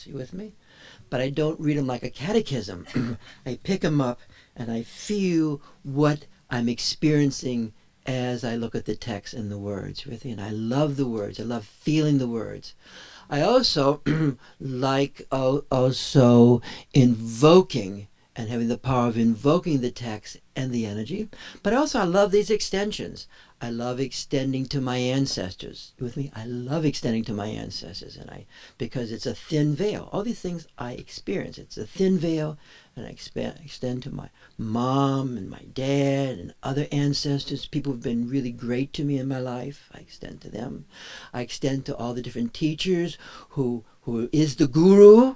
You with me? But I don't read them like a catechism. I pick them up and I feel what I'm experiencing as I look at the text and the words. You with me? And I love the words. I love feeling the words. I also like also invoking and having the power of invoking the text and the energy. But also I love these extensions. I love extending to my ancestors. You with me? I love extending to my ancestors, because it's a thin veil. All these things I experience. It's a thin veil, and I extend to my mom and my dad and other ancestors, people who've been really great to me in my life. I extend to them. I extend to all the different teachers who is the guru,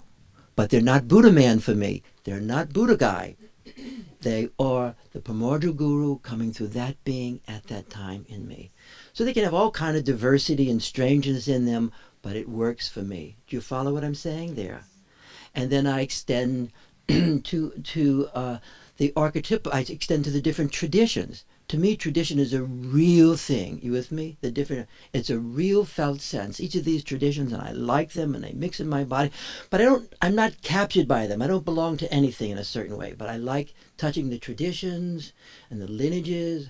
but they're not Buddha man for me. They're not Buddha guy. They are the primordial guru coming through that being at that time in me. So they can have all kind of diversity and strangeness in them, but it works for me. Do you follow what I'm saying there? And then I extend to the archetype. I extend to the different traditions. To me, tradition is a real thing. You with me? It's a real felt sense. Each of these traditions, and I like them, and they mix in my body. But I'm not captured by them. I don't belong to anything in a certain way. But I like touching the traditions and the lineages.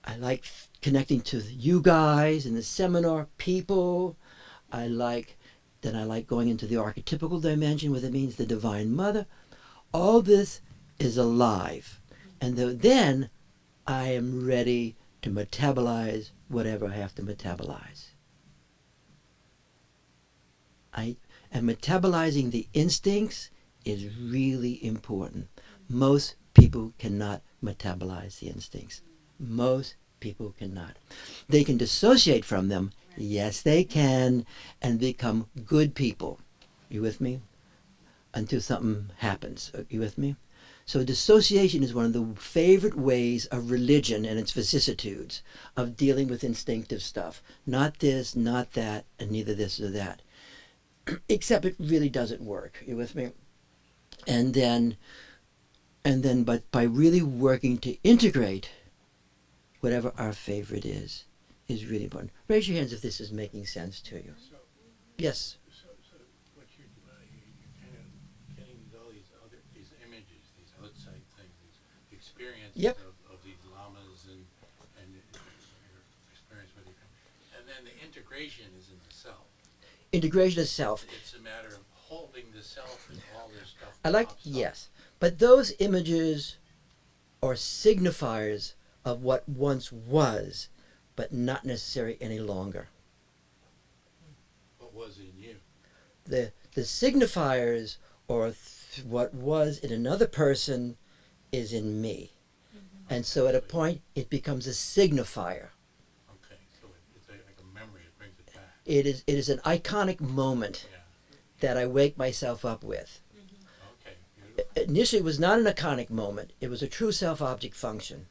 I like connecting to you guys and the seminar people. I like going into the archetypical dimension, where it means the Divine Mother. All this is alive. And then I am ready to metabolize whatever I have to metabolize. And metabolizing the instincts is really important. Most people cannot metabolize the instincts. Most people cannot. They can dissociate from them. Yes, they can, and become good people. You with me? Until something happens. You with me? So dissociation is one of the favorite ways of religion and its vicissitudes of dealing with instinctive stuff. Not this, not that, and neither this or that. Except it really doesn't work. You with me? And then, but by really working to integrate whatever our favorite is really important. Raise your hands if this is making sense to you. So, Yes. so what you're kind of getting all these images, these outside things, these experiences Yep. of these lamas and your experience with your family. And then the integration is in the self. Integration of self. It's a matter of holding the self and all this stuff. I like, pops up. yes. But those images are signifiers of what once was, but not necessary any longer. What was in you? The signifiers or what was in another person is in me. And so at a point it becomes a signifier. Okay, so it's like a memory. It brings it back. It is an iconic moment Yeah. that I wake myself up with. Okay, beautiful. Initially it was not an iconic moment. It was a true self-object function.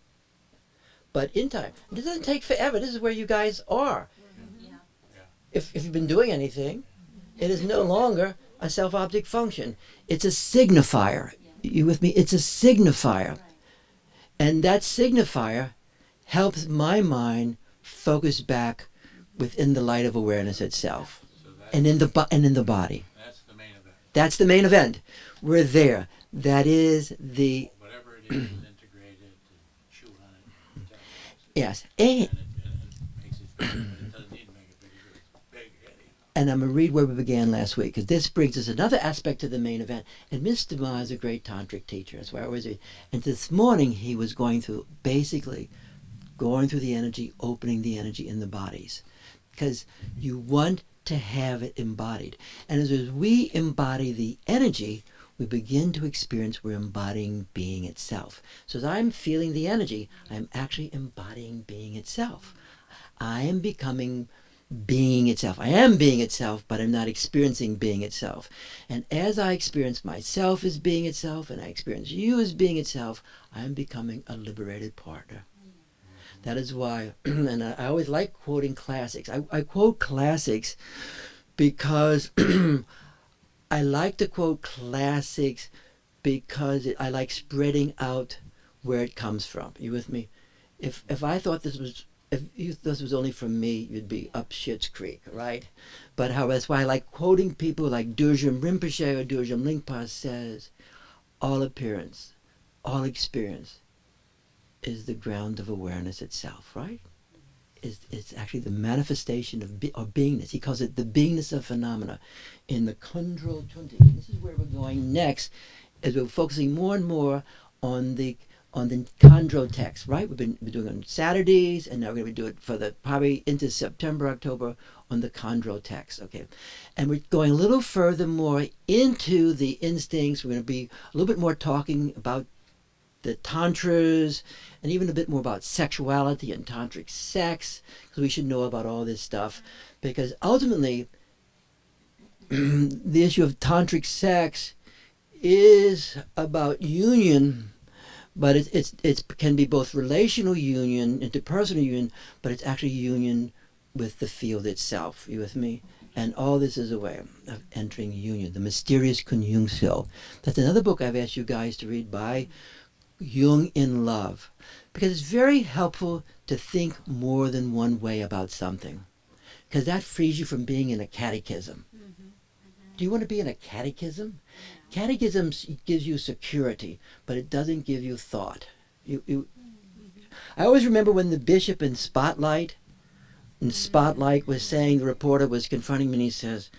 But in time, it doesn't take forever. This is where you guys are. If you've been doing anything, it is no longer a self-object function. It's a signifier. You with me? It's a signifier. And that signifier helps my mind focus back within the light of awareness itself. So that's, And in the body. that's the main event. That's the main event. We're there. That is the Whatever it is integrated and chew on it. And yes. it makes it bigger, but it doesn't need to make it bigger. It's big anyhow. And I'm going to read where we began last week, because this brings us another aspect to the main event. And Mr. Ma is a great tantric teacher. That's why I always read. And this morning he was basically going through the energy, opening the energy in the bodies. Because you want to have it embodied. And as we embody the energy, we begin to experience we're embodying being itself. So as I'm feeling the energy, I'm actually embodying being itself. I am becoming being itself. I am being itself, but I'm not experiencing being itself. And as I experience myself as being itself, and I experience you as being itself, I am becoming a liberated partner. That is why, and I always like quoting classics. I quote classics because I like to quote classics because I like spreading out where it comes from. You with me? If I thought this was only from me, you'd be up Schitt's Creek, right? But that's why I like quoting people like Dorje Rinpoche or Dorje Lingpa says, all appearance, all experience is the ground of awareness itself, right? It's actually the manifestation of beingness. He calls it the beingness of phenomena. In the Kundral Tunti, this is where we're going next, as we're focusing more and more on the Khandro text, right? We're doing it on Saturdays, and now we're going to do it for probably into September, October on the Khandro text, okay? And we're going a little further more into the instincts. We're going to be a little bit more talking about the tantras, and even a bit more about sexuality and tantric sex, because we should know about all this stuff. Because ultimately, the issue of tantric sex is about union, but it can be both relational union, interpersonal union, but it's actually union with the field itself. You with me? And all this is a way of entering union, the mysterious Conjunction. That's another book I've asked you guys to read by Jung in Love, because it's very helpful to think more than one way about something, because that frees you from being in a catechism. Do you want to be in a catechism? Catechism gives you security, but it doesn't give you thought. I always remember when the bishop in Spotlight was saying, the reporter was confronting me, and he says,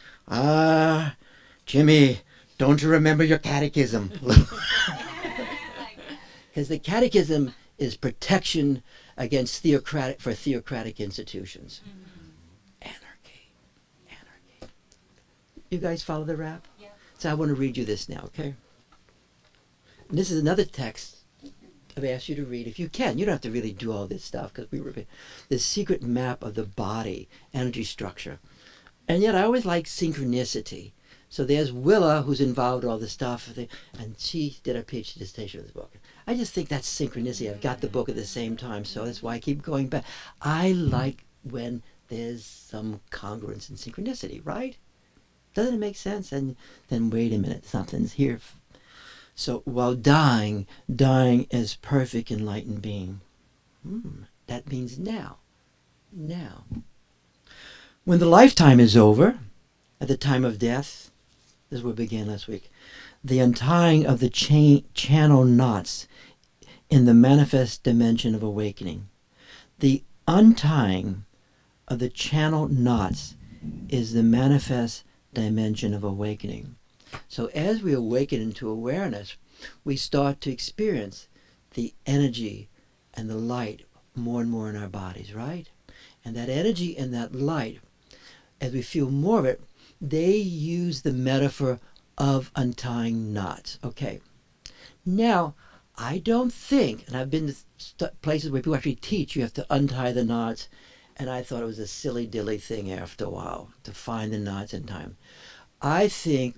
Jimmy, don't you remember your catechism? Because the catechism is protection against theocratic institutions. Anarchy. You guys follow the rap? Yeah. So I want to read you this now, okay? And this is another text I've asked you to read. If you can, you don't have to really do all this stuff, because the secret map of the body, energy structure. And yet I always like synchronicity. So there's Willa, who's involved in all this stuff, and she did a PhD dissertation of this book. I just think that's synchronicity. I've got the book at the same time, so that's why I keep going back. I like when there's some congruence and synchronicity, right? Doesn't it make sense? And then wait a minute, something's here. So while dying as perfect enlightened being. That means now. Now. When the lifetime is over, at the time of death, this is where we began last week, the untying of the channel knots in the manifest dimension of awakening. The untying of the channel knots is the manifest dimension of awakening. So as we awaken into awareness, we start to experience the energy and the light more and more in our bodies, right? And that energy and that light, as we feel more of it, they use the metaphor of untying knots. Okay. Now, I don't think, and I've been to places where people actually teach you have to untie the knots, and I thought it was a silly dilly thing after a while to find the knots in time. I think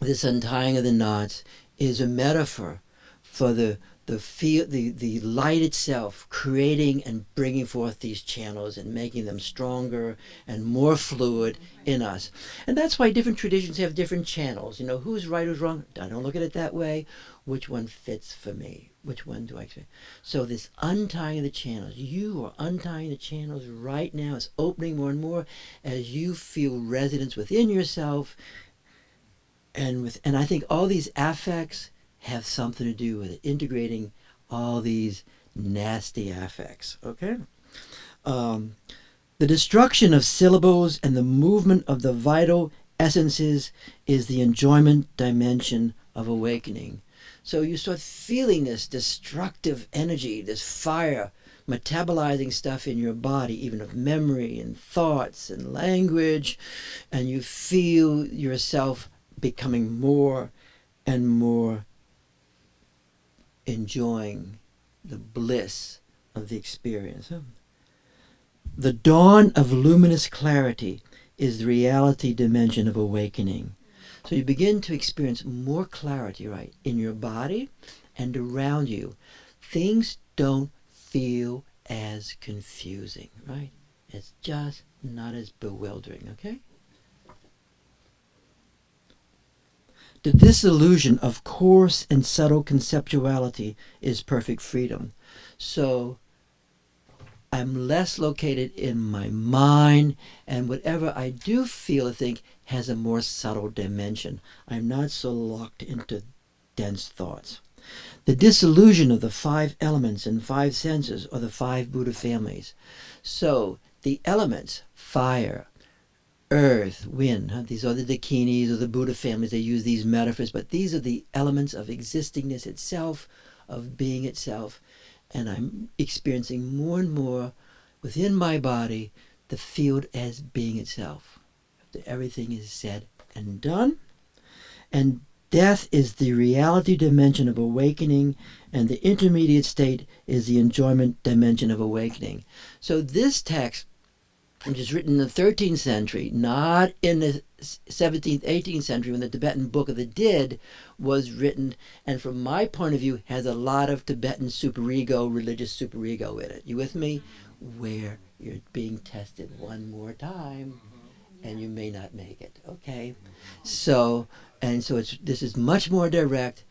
this untying of the knots is a metaphor for the light itself creating and bringing forth these channels and making them stronger and more fluid in us. And that's why different traditions have different channels. You know, who's right, who's wrong? I don't look at it that way. Which one fits for me? Which one do I expect? So this untying of the channels, you are untying the channels right now. It's opening more and more as you feel resonance within yourself. And I think all these affects have something to do with it, integrating all these nasty affects, okay? The destruction of syllables and the movement of the vital essences is the enjoyment dimension of awakening. So you start feeling this destructive energy, this fire, metabolizing stuff in your body, even of memory and thoughts and language, and you feel yourself becoming more and more enjoying the bliss of the experience. The dawn of luminous clarity is the reality dimension of awakening. So you begin to experience more clarity, right, in your body and around you. Things don't feel as confusing, right? It's just not as bewildering, okay? The disillusion of coarse and subtle conceptuality is perfect freedom. So I'm less located in my mind, and whatever I do feel or think has a more subtle dimension. I'm not so locked into dense thoughts. The disillusion of the 5 elements and 5 senses, or the 5 Buddha families. So the elements, fire, earth, wind, these are the dakinis or the Buddha families. They use these metaphors, but these are the elements of existingness itself, of being itself. And I'm experiencing more and more within my body the field as being itself. After everything is said and done. And death is the reality dimension of awakening, and the intermediate state is the enjoyment dimension of awakening. So this text, which is written in the 13th century, not in the 17th, 18th century when the Tibetan Book of the Did was written, and from my point of view has a lot of Tibetan superego, religious superego in it. You with me? Where you're being tested one more time and you may not make it, okay? So this is much more direct,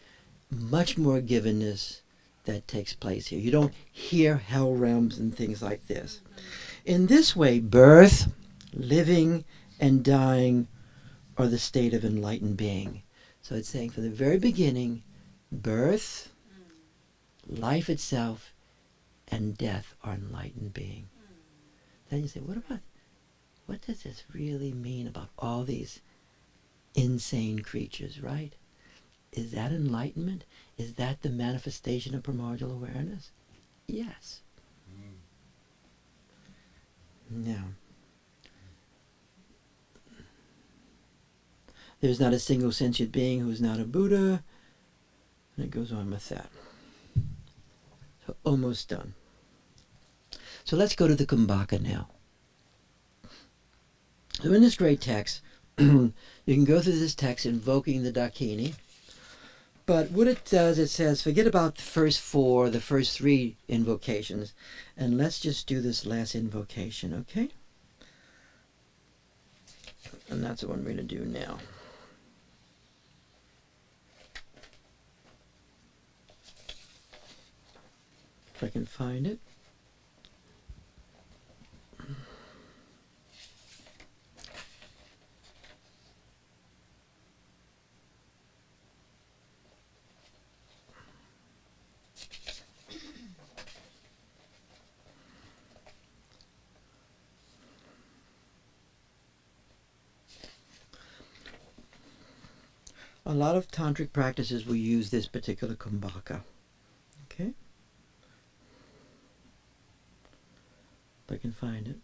much more givenness that takes place here. You don't hear hell realms and things like this. In this way, birth, living, and dying are the state of enlightened being. So it's saying from the very beginning, birth, life itself, and death are enlightened being. Then you say, what does this really mean about all these insane creatures, right? Is that enlightenment? Is that the manifestation of primordial awareness? Yes. Now, there's not a single sentient being who is not a Buddha, and it goes on with that. So almost done. So let's go to the Kumbhaka now. So in this great text, you can go through this text invoking the Dakini, but what it does, it says, forget about the first 4, the first 3 invocations, and let's just do this last invocation, okay? And that's the one we're going to do now. If I can find it. A lot of tantric practices will use this particular kumbhaka. Okay? If I can find it.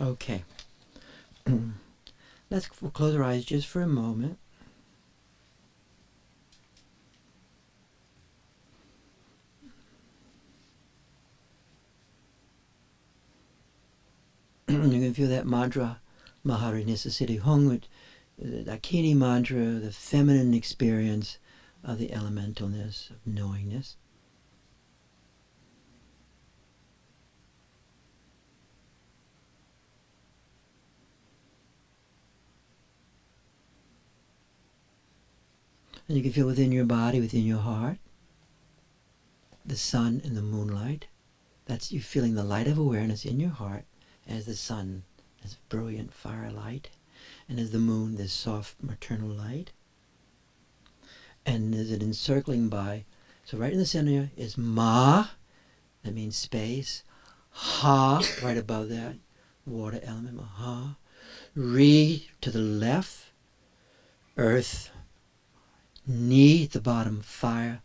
Okay. Let's close our eyes just for a moment. You can feel that mantra, Maharinisa Siddhi Hung, the Dakini mantra, the feminine experience of the elementalness, of knowingness. And you can feel within your body, within your heart, the sun and the moonlight. That's you feeling the light of awareness in your heart as the sun, as brilliant firelight, and as the moon, this soft maternal light. And there's an encircling by, so right in the center is Ma, that means space. Ha, right above that, water element, Maha. Re to the left, earth. Ni at the bottom, fire.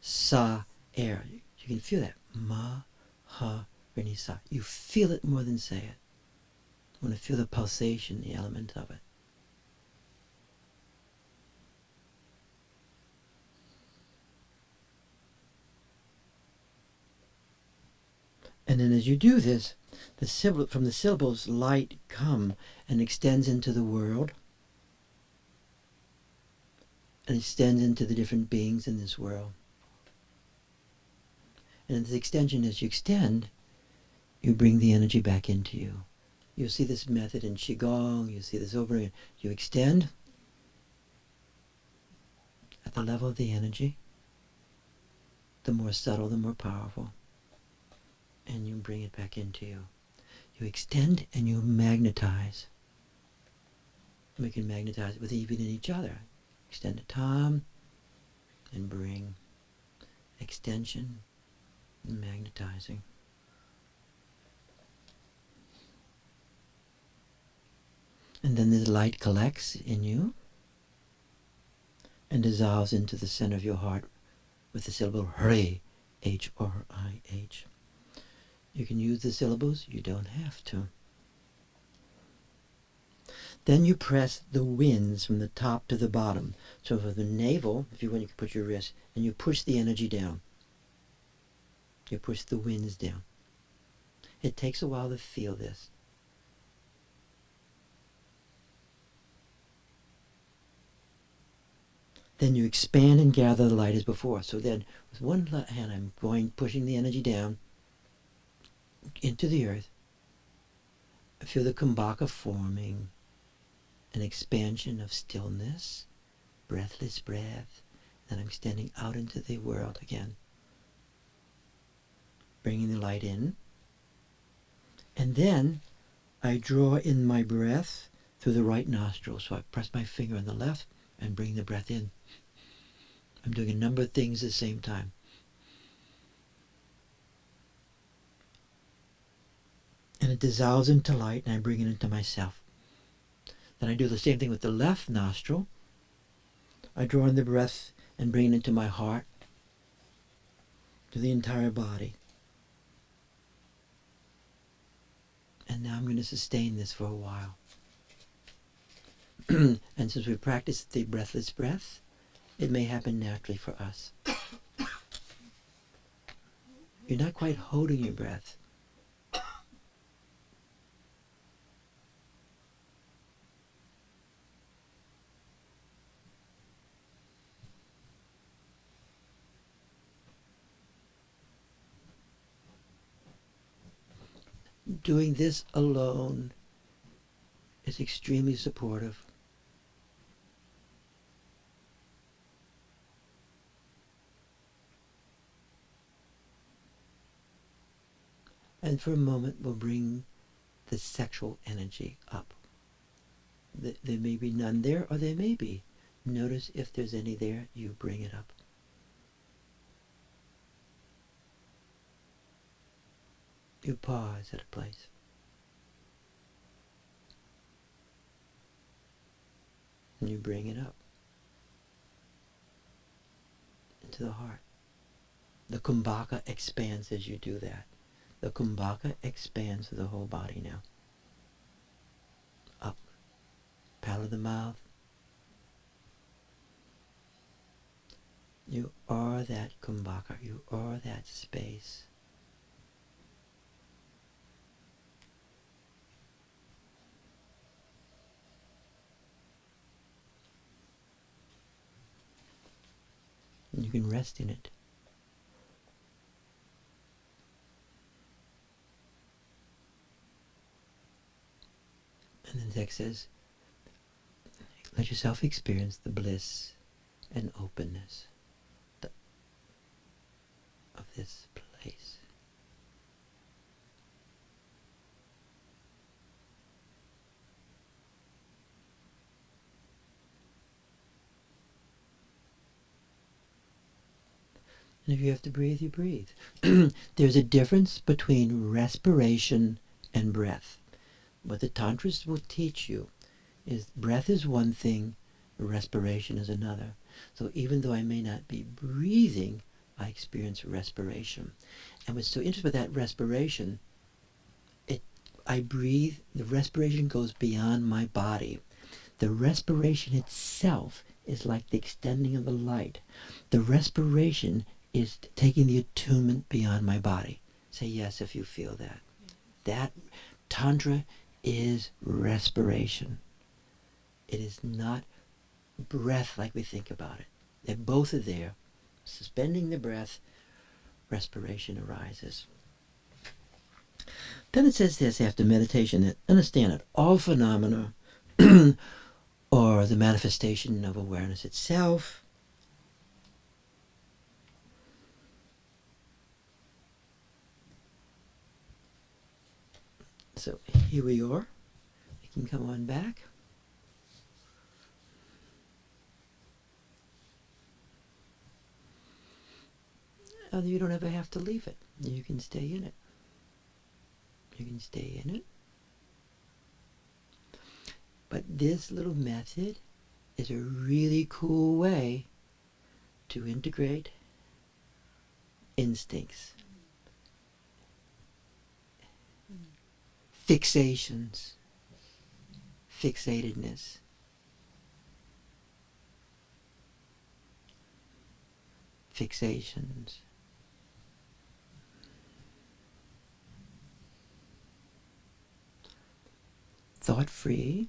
Sa, air. You can feel that. Ma, ha, Rini, sa. You feel it more than say it. You want to feel the pulsation, the element of it. And then as you do this, from the syllables, light come and extends into the world. And extends into the different beings in this world. And this extension, as you extend, you bring the energy back into you. You'll see this method in Qigong, you see this over again. You extend at the level of the energy. The more subtle, the more powerful. And you bring it back into you. You extend and you magnetize. We can magnetize it with even in each other. Extend the palm and bring extension and magnetizing. And then the light collects in you and dissolves into the center of your heart with the syllable Hri, H-R-I-H. You can use the syllables, you don't have to. Then you press the winds from the top to the bottom. So for the navel, if you want, you can put your wrist, and you push the energy down. You push the winds down. It takes a while to feel this. Then you expand and gather the light as before. So then, with one hand, I'm pushing the energy down into the earth. I feel the kumbhaka forming, an expansion of stillness, breathless breath. Then I'm extending out into the world again, bringing the light in. And then I draw in my breath through the right nostril. So I press my finger on the left and bring the breath in. I'm doing a number of things at the same time. And it dissolves into light, and I bring it into myself. Then I do the same thing with the left nostril. I draw in the breath and bring it into my heart, to the entire body. And now I'm going to sustain this for a while. And since we practice the breathless breath, it may happen naturally for us. You're not quite holding your breath. Doing this alone is extremely supportive. And for a moment, we'll bring the sexual energy up. There may be none there, or there may be. Notice if there's any there, you bring it up. You pause at a place. And you bring it up into the heart. The kumbhaka expands as you do that. The kumbhaka expands the whole body now. Up. Palate of the mouth. You are that kumbhaka. You are that space. And you can rest in it. And then Zek says, let yourself experience the bliss and openness of this place. And if you have to breathe, you breathe. There's a difference between respiration and breath. What the Tantras will teach you is breath is one thing, respiration is another. So even though I may not be breathing, I experience respiration. And what's so interesting about that respiration, I breathe, the respiration goes beyond my body. The respiration itself is like the extending of the light. The respiration is taking the attunement beyond my body. Say yes if you feel that. That Tantra is respiration. It is not breath like we think about it. They both are there. Suspending the breath, respiration arises. Then it says this after meditation, that understand that all phenomena or the manifestation of awareness itself so here we are. You can come on back. You don't ever have to leave it. You can stay in it. You can stay in it. But this little method is a really cool way to integrate instincts, fixations, fixatedness, fixations. Thought-free.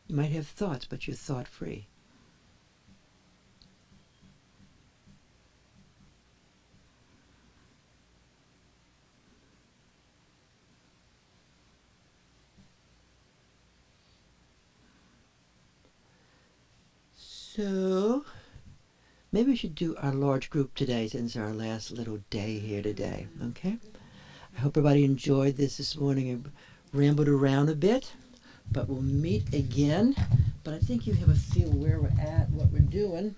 You might have thoughts, but you're thought-free. So, maybe we should do our large group today since our last little day here today, okay? I hope everybody enjoyed this morning and rambled around a bit, but we'll meet again. But I think you have a feel where we're at, what we're doing,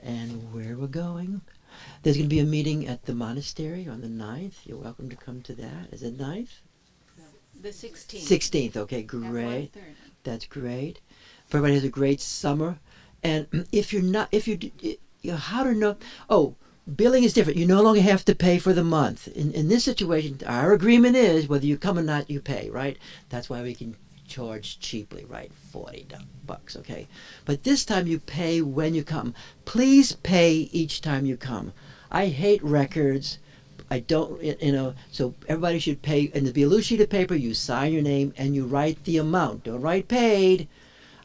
and where we're going. There's going to be a meeting at the monastery on the 9th. You're welcome to come to that. Is it 9th? The 16th. 16th, okay, great. That's great. Everybody has a great summer. And if you're not, how to know, billing is different. You no longer have to pay for the month. In this situation, our agreement is whether you come or not, you pay, right? That's why we can charge cheaply, right? $40, okay? But this time you pay when you come. Please pay each time you come. I hate records. I don't, so everybody should pay. And there'll be a little sheet of paper. You sign your name and you write the amount. Don't write paid.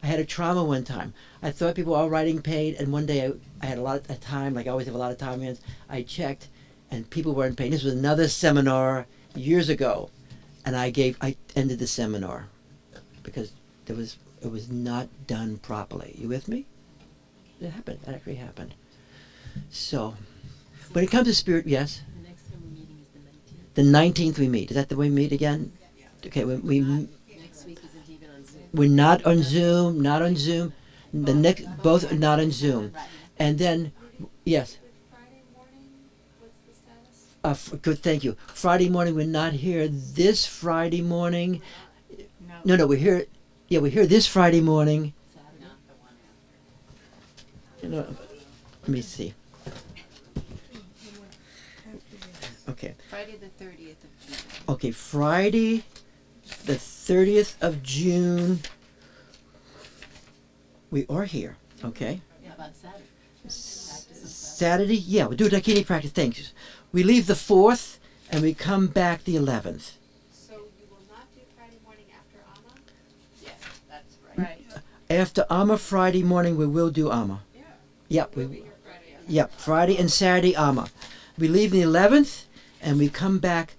I had a trauma one time. I thought people were all writing paid, and one day I had a lot of time, like I always have a lot of time hands. I checked, and people weren't paying. This was another seminar years ago, and I ended the seminar because it was not done properly. You with me? It happened. That actually happened. So, when it comes to spirit, yes. The next time we're meeting is the 19th. The 19th we meet. Is that the way we meet again? Okay, we Next week isn't even on Zoom. we're not on Zoom, not on Zoom. The next, both are not on Zoom. And then, yes. Friday morning, what's the status? Good, thank you. Friday morning, we're not here this Friday morning. No, we're here. Yeah, we're here this Friday morning. You know, let me see. Okay. Friday the 30th of June. Okay, Friday, the 30th of June. We are here. Okay. How about Saturday? Saturday, yeah, we'll do a Dakini practice. Thanks. We leave the 4th and we come back the 11th. So you will not do Friday morning after Amma? Yes, that's right. After Amma Friday morning, we will do Amma. Yeah. Yep, We'll we, be here Friday. yep, Friday and Saturday Amma. We leave the 11th and we come back.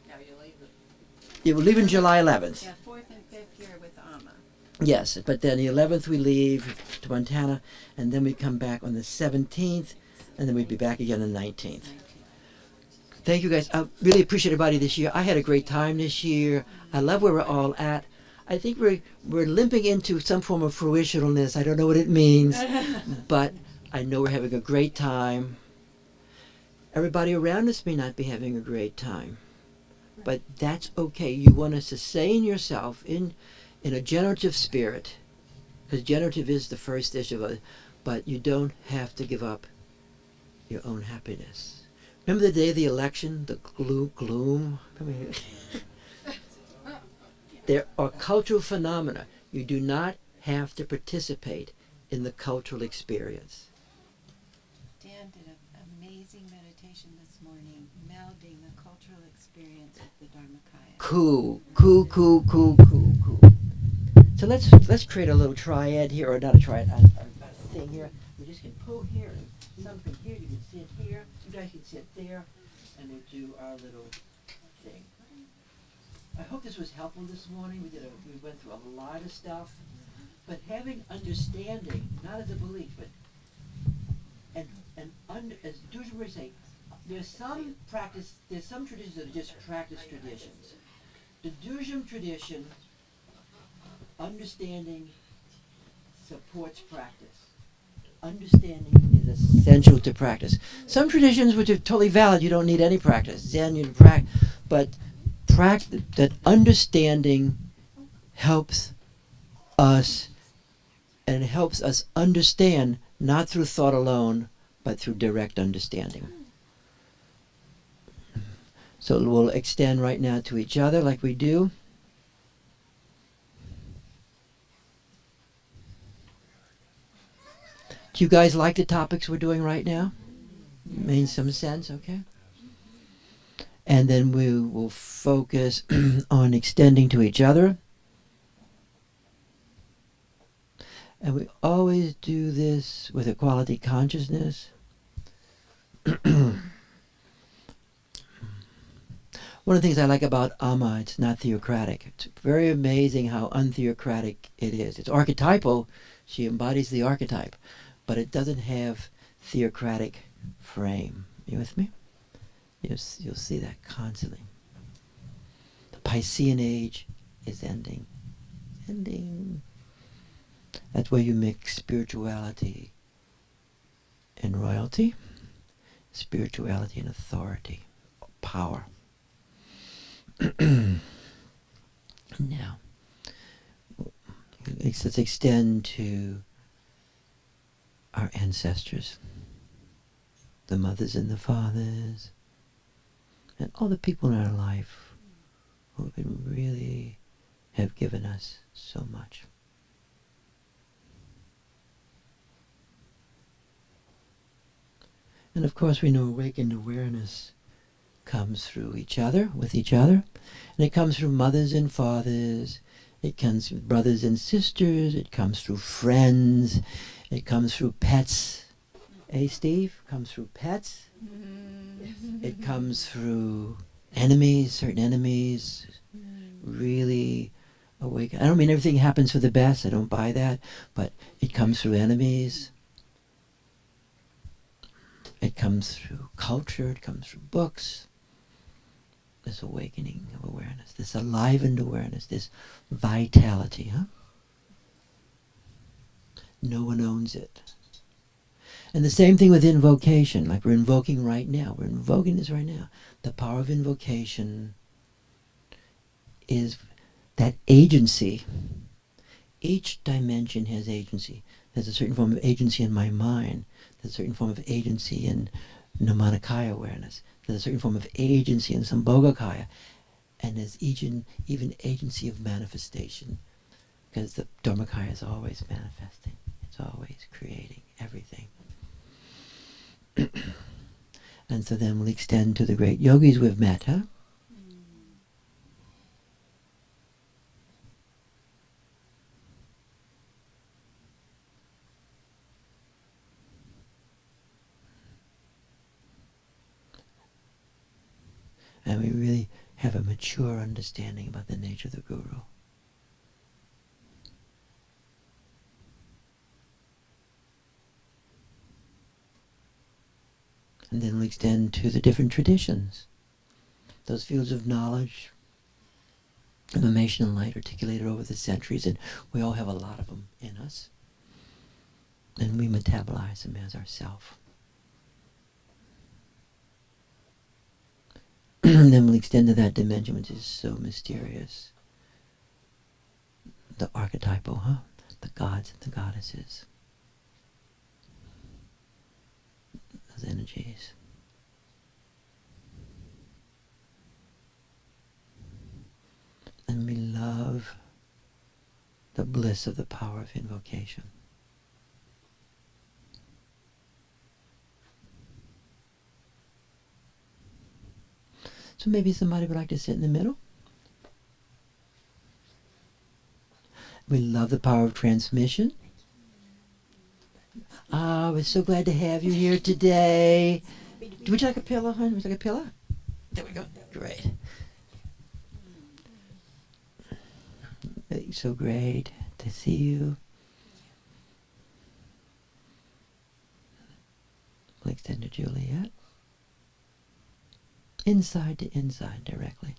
Now you leave the Yeah, we're leaving July 11th. 4th and 5th here with Amma. Yes, but then the 11th we leave to Montana, and then we come back on the 17th, and then we'd be back again on the 19th. Thank you guys. I really appreciate everybody this year. I had a great time this year. I love where we're all at. I think we're limping into some form of fruitionalness. I don't know what it means, but I know we're having a great time. Everybody around us may not be having a great time, but that's okay. You want to sustain yourself in a generative spirit, because generative is the first issue of it, but you don't have to give up your own happiness. Remember the day of the election, the gloom? I mean, there are cultural phenomena. You do not have to participate in the cultural experience. Dan did an amazing meditation this morning, melding the cultural experience with the Dharmakaya. Cool. So let's create a little triad here, or not a triad, a thing here. We just can pull here, and some can here. You can sit here. You guys can sit there, and we'll do our little thing. I hope this was helpful this morning. We went through a lot of stuff, but having understanding, not as a belief, but as Dzogchen would say, there's some traditions that are just practice traditions. The Dzogchen tradition, understanding supports practice. Understanding is essential to practice. Some traditions which are totally valid, you don't need any practice. Zen, you practice, but that understanding helps us, and it helps us understand not through thought alone, but through direct understanding. So we'll extend right now to each other like we do. Do you guys like the topics we're doing right now? Made some sense, okay? And then we will focus on extending to each other. And we always do this with equality consciousness. One of the things I like about Amma, it's not theocratic. It's very amazing how untheocratic it is. It's archetypal. She embodies the archetype. But it doesn't have theocratic frame. You with me? You'll see that constantly. The Piscean age is ending. That's where you mix spirituality and royalty, spirituality and authority, power. Now, let's extend to our ancestors, the mothers and the fathers, and all the people in our life who really have given us so much. And of course we know awakened awareness comes through each other, with each other, and it comes through mothers and fathers, it comes through brothers and sisters, it comes through friends, it comes through pets. Hey, Steve? Comes through pets. It comes through enemies, certain enemies. Really awaken. I don't mean everything happens for the best. I don't buy that. But it comes through enemies. It comes through culture. It comes through books. this awakening of awareness, this alivened awareness, this vitality, huh? No one owns it. And the same thing with invocation, like we're invoking right now. We're invoking this right now. The power of invocation is that agency. Each dimension has agency. There's a certain form of agency in my mind. There's a certain form of agency in Namanikaya awareness. There's a certain form of agency in Sambhogakaya. And there's even agency of manifestation. Because the Dharmakaya is always manifesting. It's always creating everything. And so then we'll extend to the great yogis we've met, huh? And we really have a mature understanding about the nature of the Guru. And then we'll extend to the different traditions. Those fields of knowledge, information and light articulated over the centuries, and we all have a lot of them in us. And we metabolize them as ourself. And then we'll extend to that dimension which is so mysterious. The archetypal, huh? The gods and the goddesses. Those energies. And we love the bliss of the power of invocation. So maybe somebody would like to sit in the middle. We love the power of transmission. Ah, we're so glad to have you here today. Would you like a pillow, hon? Would you like a pillow? There we go. Great. So great to see you. We'll extend to Juliet. Inside to inside directly.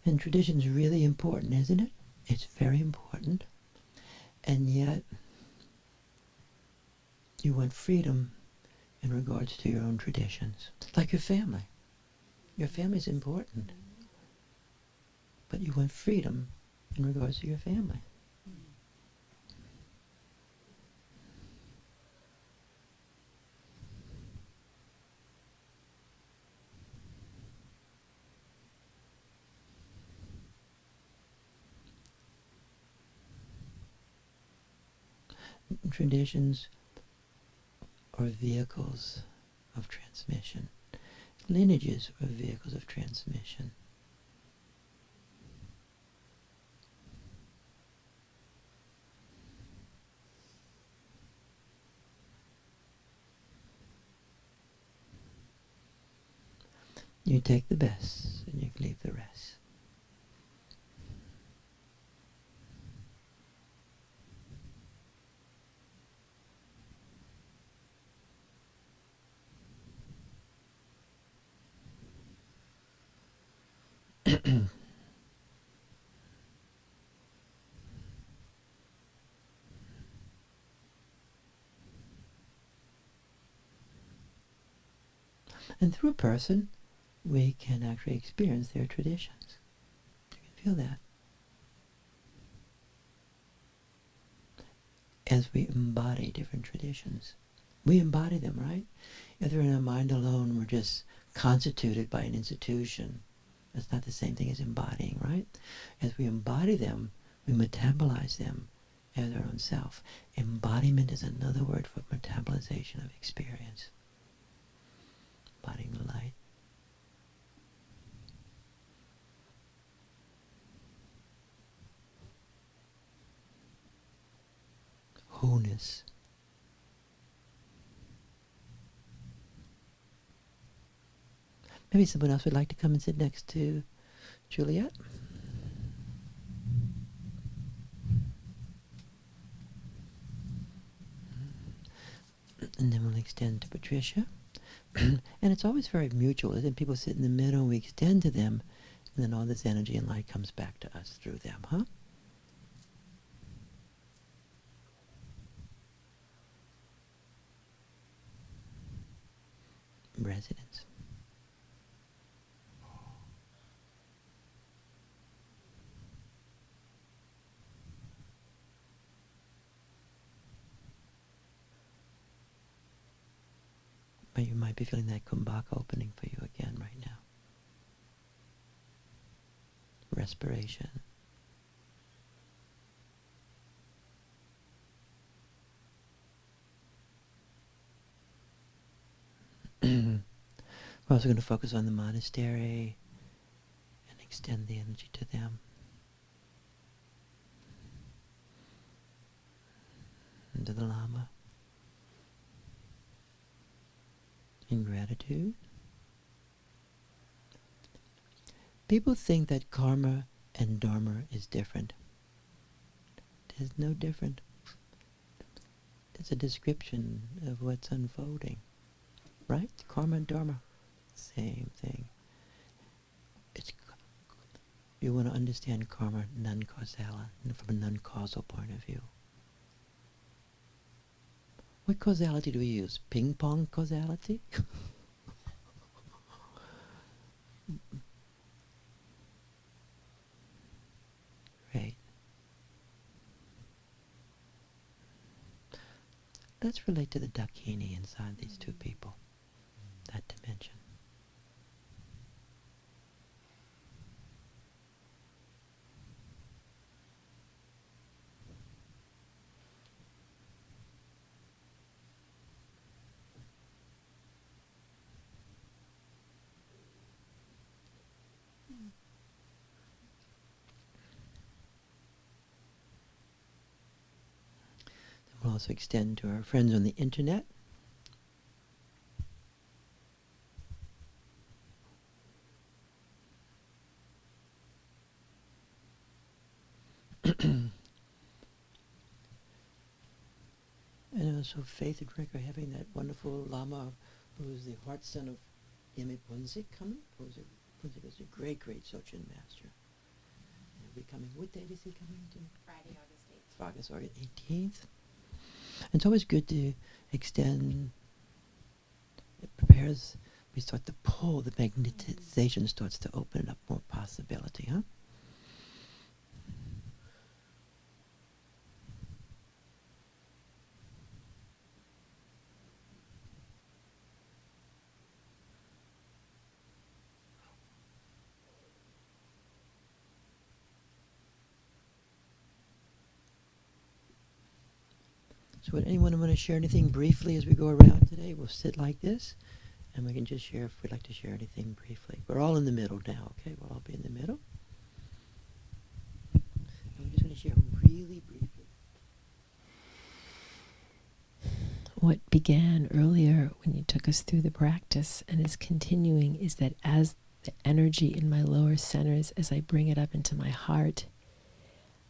And tradition's really important, isn't it? It's very important. And yet, you want freedom in regards to your own traditions. Like your family. Your family's important. But you want freedom in regards to your family. Traditions are vehicles of transmission. Lineages are vehicles of transmission. You take the best and you leave the rest. And through a person, we can actually experience their traditions. You can feel that. As we embody different traditions. We embody them, right? If they're in our mind alone, we're just constituted by an institution. That's not the same thing as embodying, right? As we embody them, we metabolize them, as our own self. Embodiment is another word for metabolization of experience. Embodying the light. Wholeness. Maybe someone else would like to come and sit next to Juliet. And then we'll extend to Patricia. And it's always very mutual, isn't it? People sit in the middle and we extend to them, and then all this energy and light comes back to us through them, huh? Resonance. But you might be feeling that kumbhaka opening for you again right now. Respiration. We're also going to focus on the monastery and extend the energy to them. And to the Lama. In gratitude. People think that karma and dharma is different. It is no different. It's a description of what's unfolding. Right? Karma and dharma, same thing. You want to understand karma from a non-causal point of view. What causality do we use? Ping pong causality? Right. Let's relate to the Dakini inside these two people. That dimension. We'll also extend to our friends on the internet. And also Faith and Rick are having that wonderful Lama who's the heart son of Yeme Punzik coming. Punzik is a great, great Dzogchen master. He'll be coming. What date is he coming to? Friday, August 8th. August 18th. And it's always good to extend. It prepares. We start to pull. The magnetization starts to open up more possibility, huh? So would anyone want to share anything briefly as we go around today? We'll sit like this, and we can just share if we'd like to share anything briefly. We're all in the middle now, okay? We'll all be in the middle. And we're just going to share really briefly. What began earlier when you took us through the practice and is continuing is that as the energy in my lower centers, as I bring it up into my heart,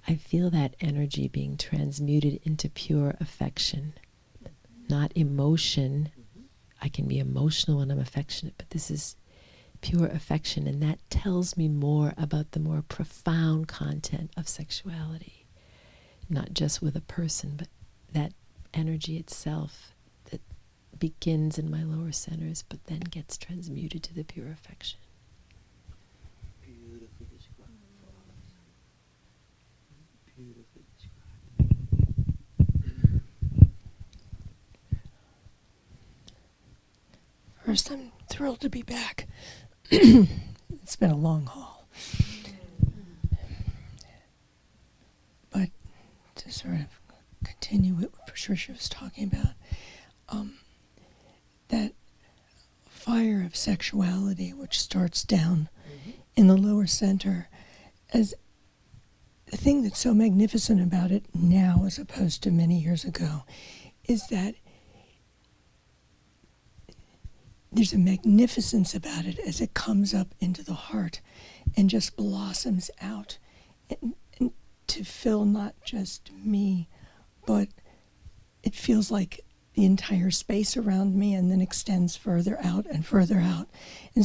I feel that energy being transmuted into pure affection, not emotion. I can be emotional when I'm affectionate, but this is pure affection, and that tells me more about the more profound content of sexuality, not just with a person, but that energy itself that begins in my lower centers, but then gets transmuted to the pure affection. Beautifully described. Beautifully described. First, I'm thrilled to be back. It's been a long haul. But to sort of continue what Patricia was talking about, that fire of sexuality, which starts down in the lower center, as the thing that's so magnificent about it now as opposed to many years ago is that there's a magnificence about it as it comes up into the heart and just blossoms out and to fill not just me, but it feels like the entire space around me and then extends further out and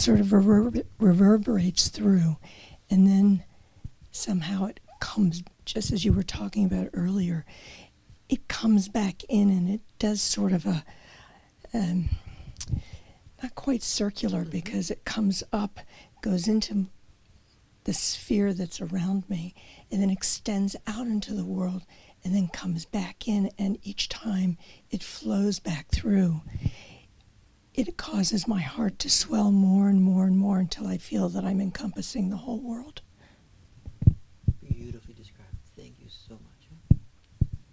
sort of reverberates through. And then somehow it comes, just as you were talking about earlier, it comes back in and it does sort of a, not quite circular because it comes up, goes into the sphere that's around me, and then extends out into the world and then comes back in, and each time it flows back through. It causes my heart to swell more and more and more until I feel that I'm encompassing the whole world. Beautifully described. Thank you so much.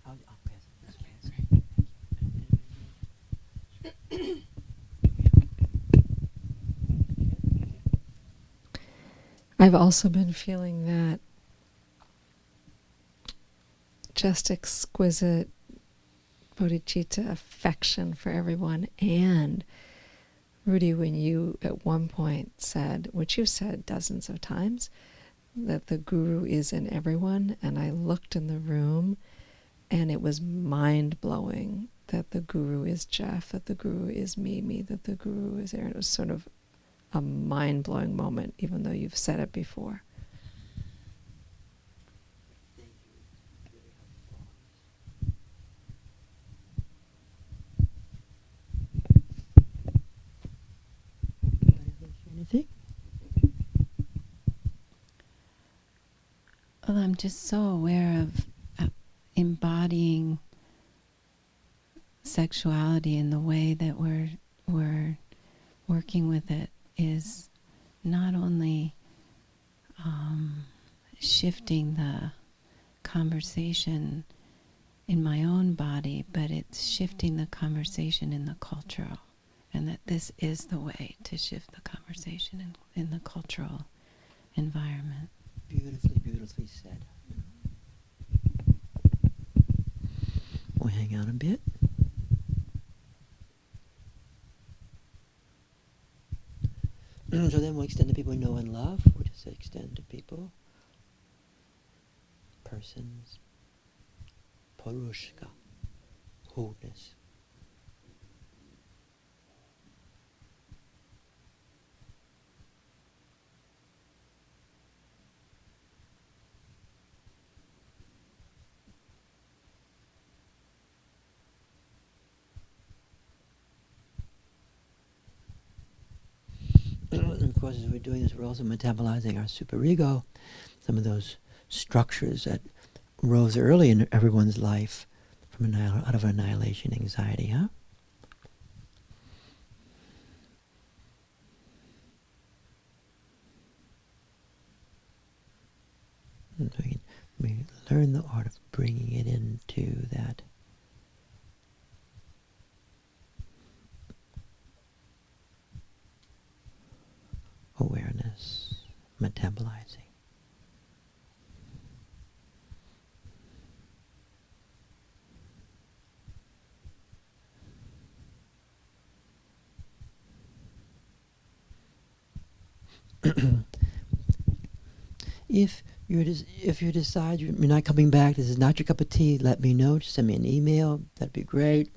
I'll pass it. I've also been feeling that just exquisite bodhicitta affection for everyone. And Rudy, when you at one point said, which you've said dozens of times, that the guru is in everyone, and I looked in the room and it was mind-blowing that the guru is Jeff, that the guru is Mimi, that the guru is Aaron. It was sort of a mind-blowing moment, even though you've said it before. Thank you. Really helpful. Anybody else share anything? Well, I'm just so aware of embodying sexuality in the way that we're working with it is not only shifting the conversation in my own body, but it's shifting the conversation in the cultural, and that this is the way to shift the conversation in the cultural environment. Beautifully said. We'll hang out a bit. So then we'll extend to people we know and love. We'll just extend to people, persons, Purushka, wholeness. And of course, as we're doing this, we're also metabolizing our superego, some of those structures that rose early in everyone's life from out of annihilation anxiety, huh? And we learn the art of bringing it into that awareness, metabolizing. If you decide you're not coming back, this is not your cup of tea, let me know. Just send me an email. That'd be great.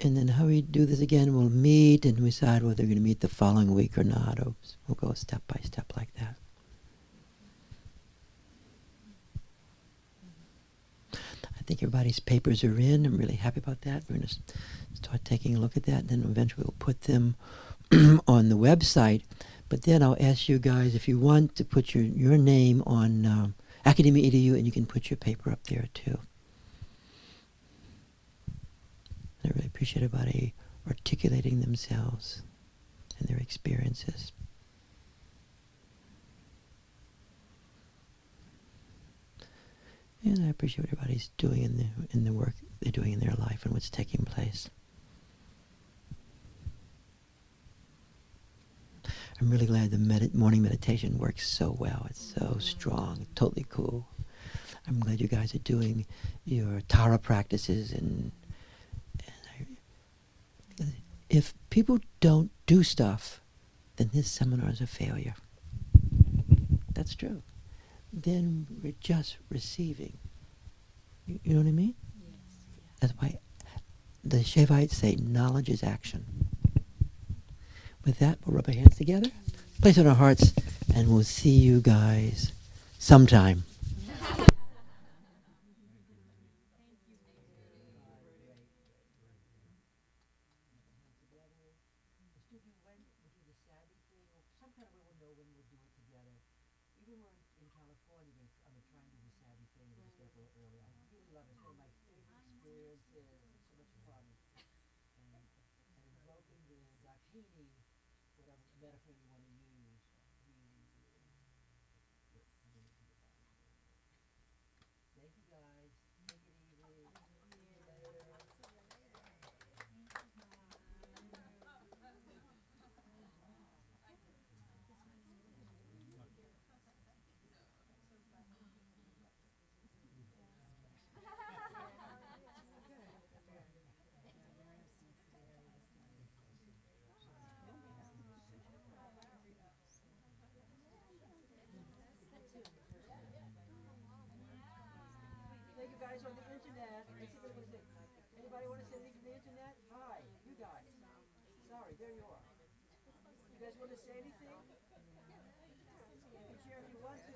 And then how we do this again, we'll meet and decide whether we're going to meet the following week or not. Or we'll go step by step like that. I think everybody's papers are in. I'm really happy about that. We're going to start taking a look at that, and then eventually we'll put them on the website. But then I'll ask you guys if you want to put your name on Academia EDU, and you can put your paper up there too. I really appreciate everybody articulating themselves and their experiences. And I appreciate what everybody's doing in the work they're doing in their life and what's taking place. I'm really glad the morning meditation works so well. It's so strong, totally cool. I'm glad you guys are doing your Tara practices, and if people don't do stuff, then this seminar is a failure. That's true. Then we're just receiving. You know what I mean? Yes. That's why the Shaivites say knowledge is action. With that, we'll rub our hands together, place it on our hearts, and we'll see you guys sometime. Thank you guys on the internet. Anybody want to say anything to the internet? Hi, you guys. Sorry, there you are. You guys want to say anything? You can share if you want to.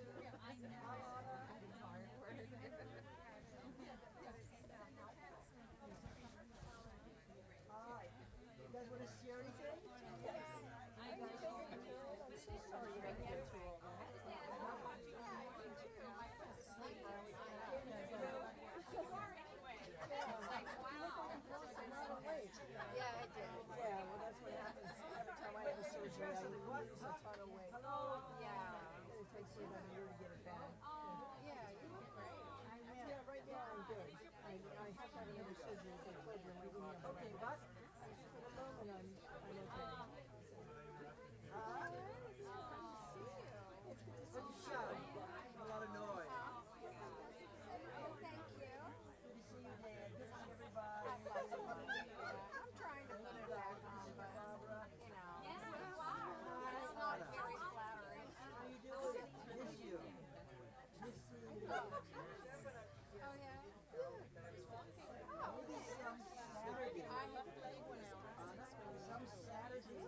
Hi. You guys want to share anything? I'm so sorry you had to go through all that. Yeah, well, that's what happens every time I have a surgery. I lose a ton of weight. Hello. Yeah. It takes me about a year to get it back. Yeah, you look great. Yeah, right now I'm good. I have to have another surgery. They told me I'm waiting. Okay, but for the moment I'm okay. It's good to see you. Shout. A lot of noise. Thank you. Good to see you, Dad. Good to see everybody. I'm trying to put it back on, but Barbara. It's not very flattering. How you doing? Miss you. Miss seeing you. Oh yeah. Maybe some Saturday. I haven't played one out. Some Saturday.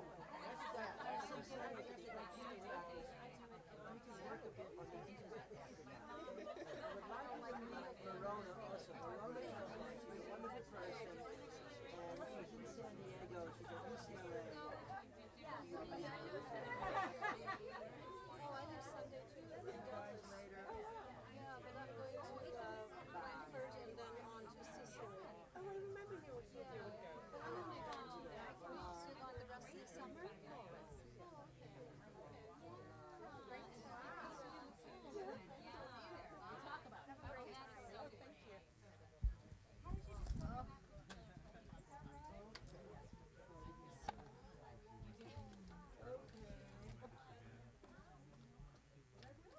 Some Saturday. We can work a bit on the internet. I would like to meet Verona also. Verona is a wonderful person, and she's in San Diego. She's at UCLA. Oh, I have Sunday too. See you guys later. Yeah, but I'm going to Frankfurt and then on to Sicily. Oh, I remember you were here. But I'm only going to Sicily the rest of the summer.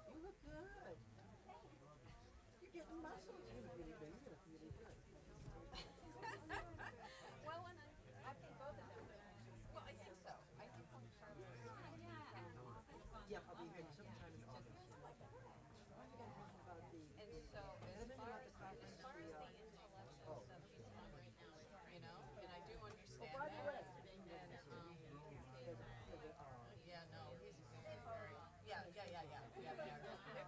You look good. You're getting muscles. You look really good. You look really good. Well, I think both of them. Well, I think so. I think yeah, I'll be here sometime in August. I think I'm talking about the. And so, as far as the intellectual stuff he's on right now, you know, and I do understand that. And yeah, no, he's very, yeah. It's very interesting.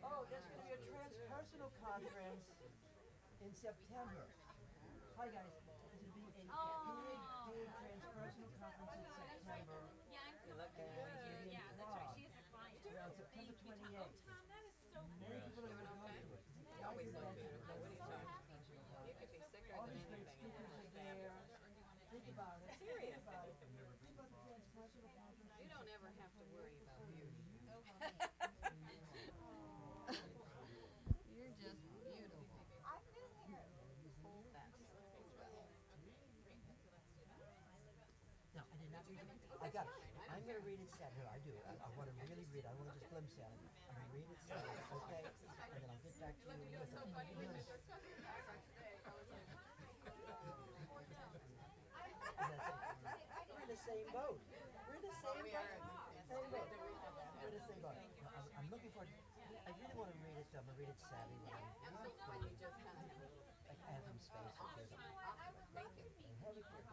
Oh, there's going to be a transpersonal conference in September. Hi guys, there's going to be a big transpersonal conference in September. Yeah, I'm looking good. Yeah, that's right. She is a client. Around September 28th. Oh, Tom, that is so cool. Many people are going to go to it. They always look good. You could be sicker than anything. All these great speakers are there. Think about it. Serious. Think about the transpersonal You're just beautiful. No, I did not read it. I got it. I'm going to read it sad. Here, I do. I want to really read it. I don't want to just glimpse at it. I'm going to read it sad, okay? And then I'll get back to you with it. We're in the same boat. We're in the same boat. Same boat. We're in the same boat. No, I'm looking for. I really want to read it. I'm gonna read it sadly when like I have some space. If there's a, have it here.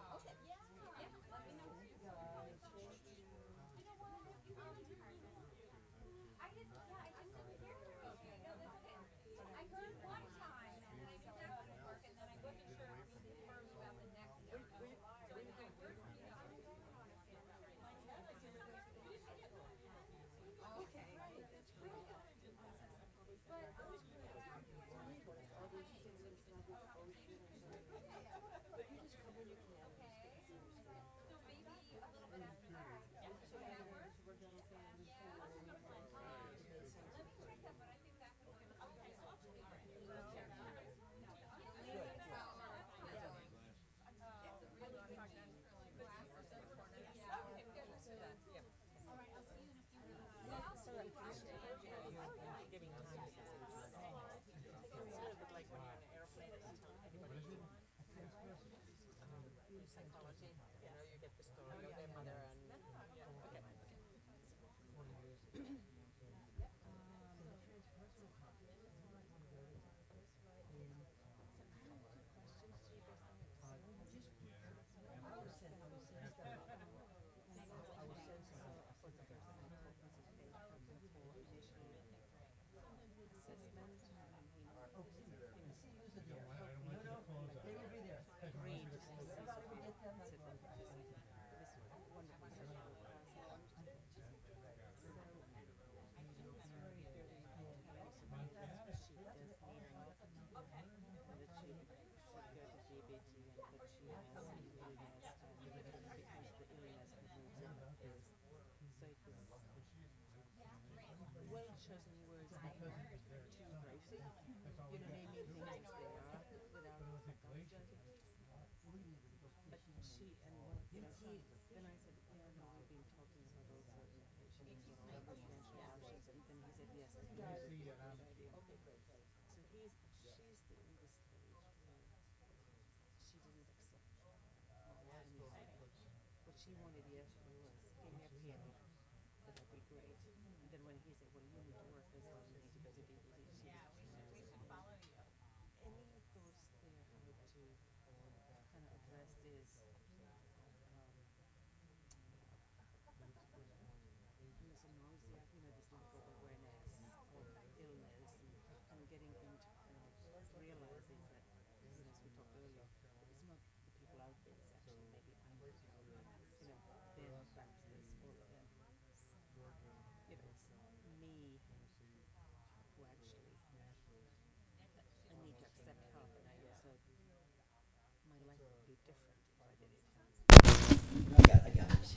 I got this.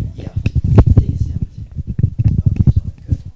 Yeah. Please have it. Okay, so good.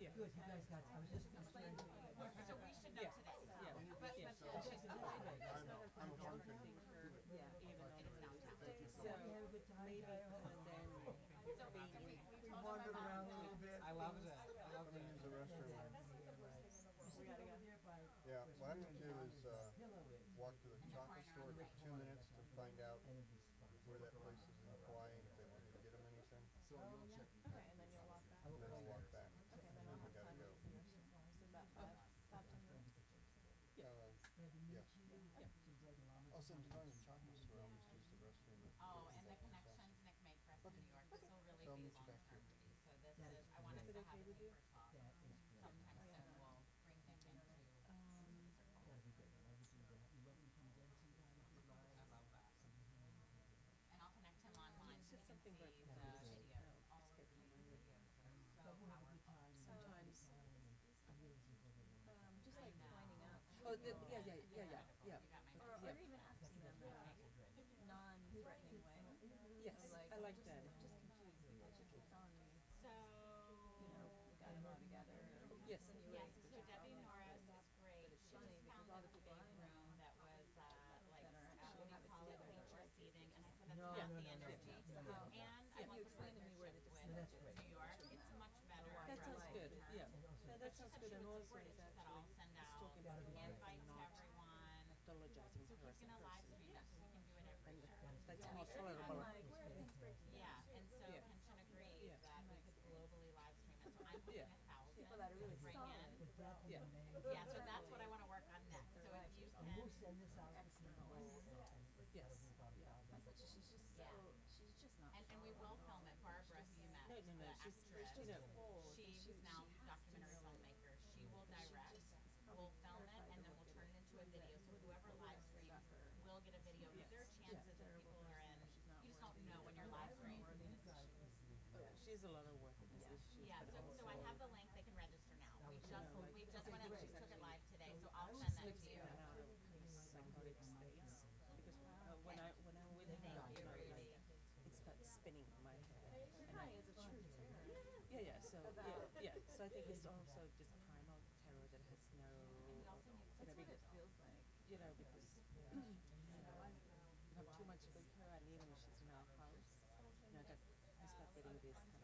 Good, you guys got, I was just concerned. So we should know today. But she's not I'm Dzogchen. So, have a good time, maybe, we wandered around a little bit. I love that. I love I'm gonna use the restroom. Yeah, what I'm gonna do is walk to the chocolate store for 2 minutes to find out where that place is in Hawaii and if they want me to get them anything. Okay, and then you'll walk back. And then I'll walk back. Okay, then And then we what gotta time go. is the restroom? Is it about 5-10 minutes? Yes. I'll send you to the chocolate store. I'll just use the restroom. Oh, and the connections Nick made for us in New York, this will really So I'll be meet you back long-term here. for you. So this is, I want us to have a paper talk sometime soon. We'll bring Nick into the circle. I love that. And I'll connect him online so he can see the video, all of the videos that are so powerful. Sometimes, just like pointing out. Oh, yeah. Yeah. You got my Or even asking them in a non-threatening way. Yes, Like, I like that. I'm just confused because you keep telling me, So, we got them all together. Yes. yes, so Debbie Norris is great. She funny just because found all this the people big I know room that was like, that are what actually do you have it call it, together. clean receiving, and I said that's No, not no, the no, no. energy. And I love you the explained to me where the partnership No, that's with great. New York. It's much better. That for sounds long good, term. yeah. But That she sounds said good, she and was also great. it's She said I'll send out talking about it invites to everyone. pathologizing So he's gonna live stream it, so we can do it everywhere. That's Yeah. more tolerable. Yeah, and so Yeah. Kenshin agreed Yeah. that we could globally live stream it. So I'm hoping Yeah. 1,000 People that are really to bring solid. in. Yeah. Yeah, so that's what I want to work on next. So if you And we'll can, send this out to people, Yes. My sister, she's just so, she's just not. and we will film it. Barbara, who you met, No, the she's actress, no. she's now documentary filmmaker. She will direct. We'll film it and then we'll turn it into a video. So whoever live streams will get a video. Because there are chances that people are in. You just don't know when you're live streaming. She's a lot of work with these issues. Yeah, but so also- I have the link. They can register now. We just went. We took it live today. So I'll She send that slips to in you. and out of psychotic states because when I'm with her, like, it starts spinning in my head. And I, Is a true terror. yeah. So So I think it's also just primal terror that has no. That's what it feels like. Because you have too much with her, and even when she's in our house, I start getting this kind